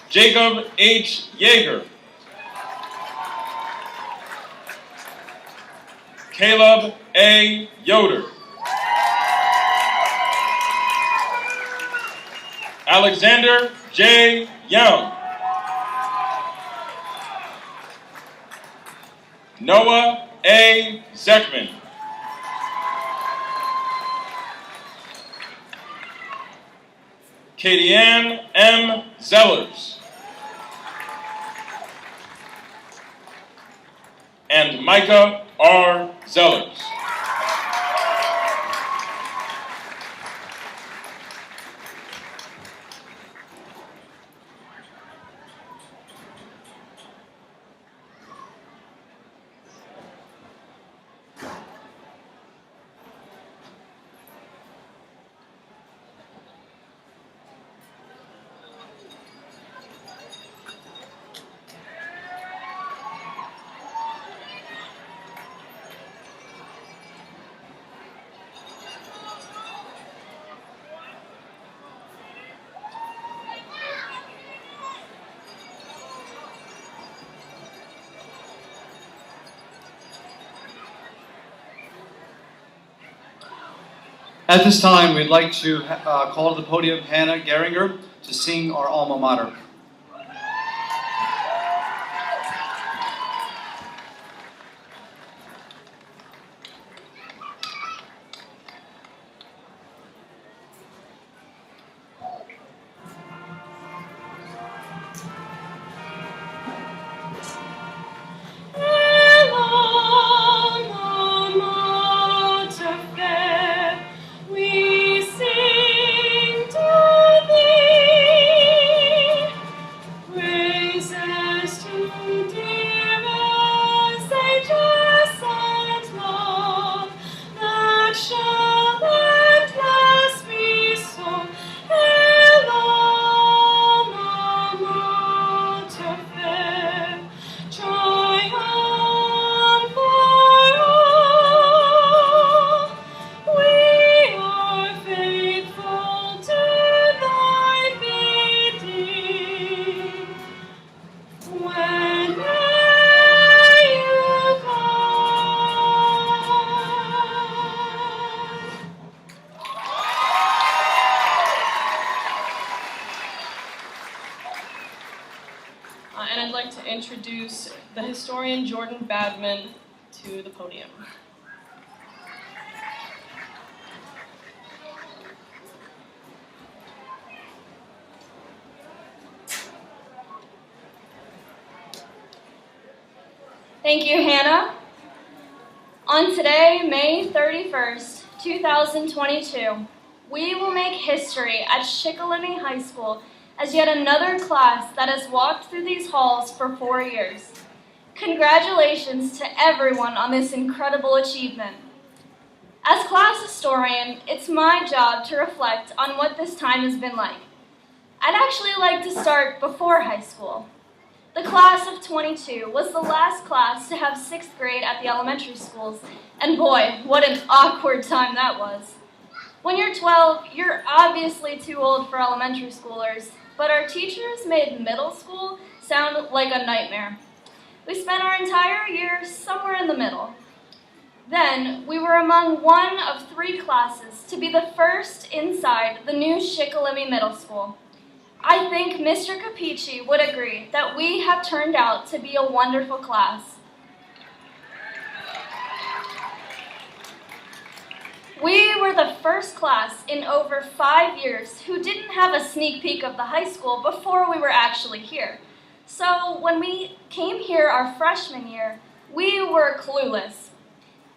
Jacob H. Yeager. Caleb A. Yoder. Alexander J. Young. Noah A. Zeckman. Katie Ann M. Zellers. And Micah R. Zellers. At this time, we'd like to call to the podium Hannah Geringer to sing our alma mater. We to introduce the historian Jordan Badman to the podium. Thank you, Hannah. On today, May 31st, 2022, we will make history at Shikellamy High School as yet another class that has walked through these halls for 4 years. Congratulations to everyone on this incredible achievement. As class historian, it's my job to reflect on what this time has been like. I'd actually like to start before high school. The class of 22 was the last class to have 6th grade at the elementary schools, and boy, what an awkward time that was. When you're 12, you're obviously too old for elementary schoolers, but our teachers made middle school sound like a nightmare. We spent our entire year somewhere in the middle. Then, we were among one of 3 classes to be the first inside the new Shikellamy Middle School. I think Mr. Capici would agree that we have turned out to be a wonderful class. We were the first class in over 5 years who didn't have a sneak peek of the high school before we were actually here. So when we came here our freshman year, we were clueless.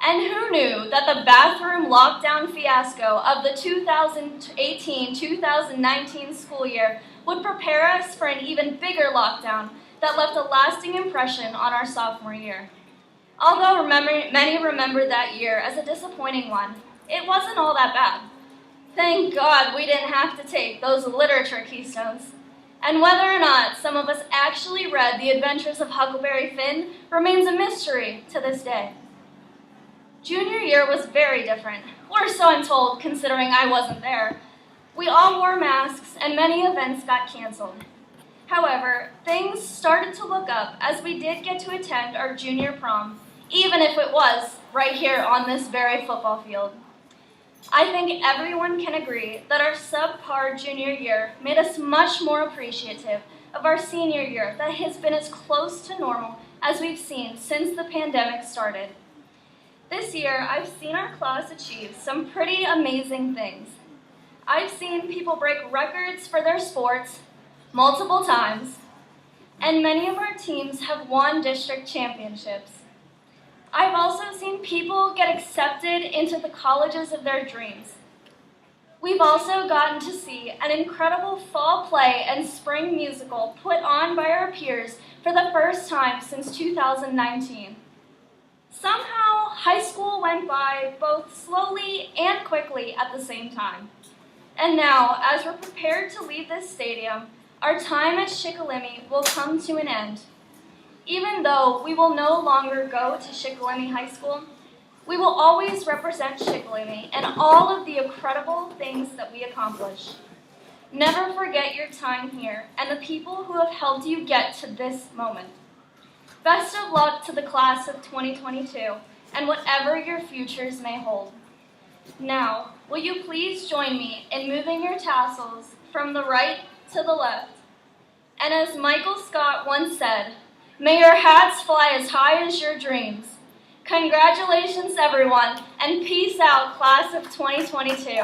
And who knew that the bathroom lockdown fiasco of the 2018-2019 school year would prepare us for an even bigger lockdown that left a lasting impression on our sophomore year. Although many remember that year as a disappointing one, it wasn't all that bad. Thank God we didn't have to take those literature keystones. And whether or not some of us actually read The Adventures of Huckleberry Finn remains a mystery to this day. Junior year was very different, or so I'm told, considering I wasn't there. We all wore masks, and many events got canceled. However, things started to look up as we did get to attend our junior prom, even if it was right here on this very football field. I think everyone can agree that our subpar junior year made us much more appreciative of our senior year that has been as close to normal as we've seen since the pandemic started. This year, I've seen our class achieve some pretty amazing things. I've seen people break records for their sports multiple times, and many of our teams have won district championships. I've also seen people get accepted into the colleges of their dreams. We've also gotten to see an incredible fall play and spring musical put on by our peers for the first time since 2019. Somehow, high school went by both slowly and quickly at the same time. And now, as we're prepared to leave this stadium, our time at Shikellamy will come to an end. Even though we will no longer go to Shikellamy High School, we will always represent Shikellamy and all of the incredible things that we accomplish. Never forget your time here and the people who have helped you get to this moment. Best of luck to the class of 2022 and whatever your futures may hold. Now, will you please join me in moving your tassels from the right to the left? And as Michael Scott once said, may your hats fly as high as your dreams. Congratulations, everyone, and peace out, class of 2022.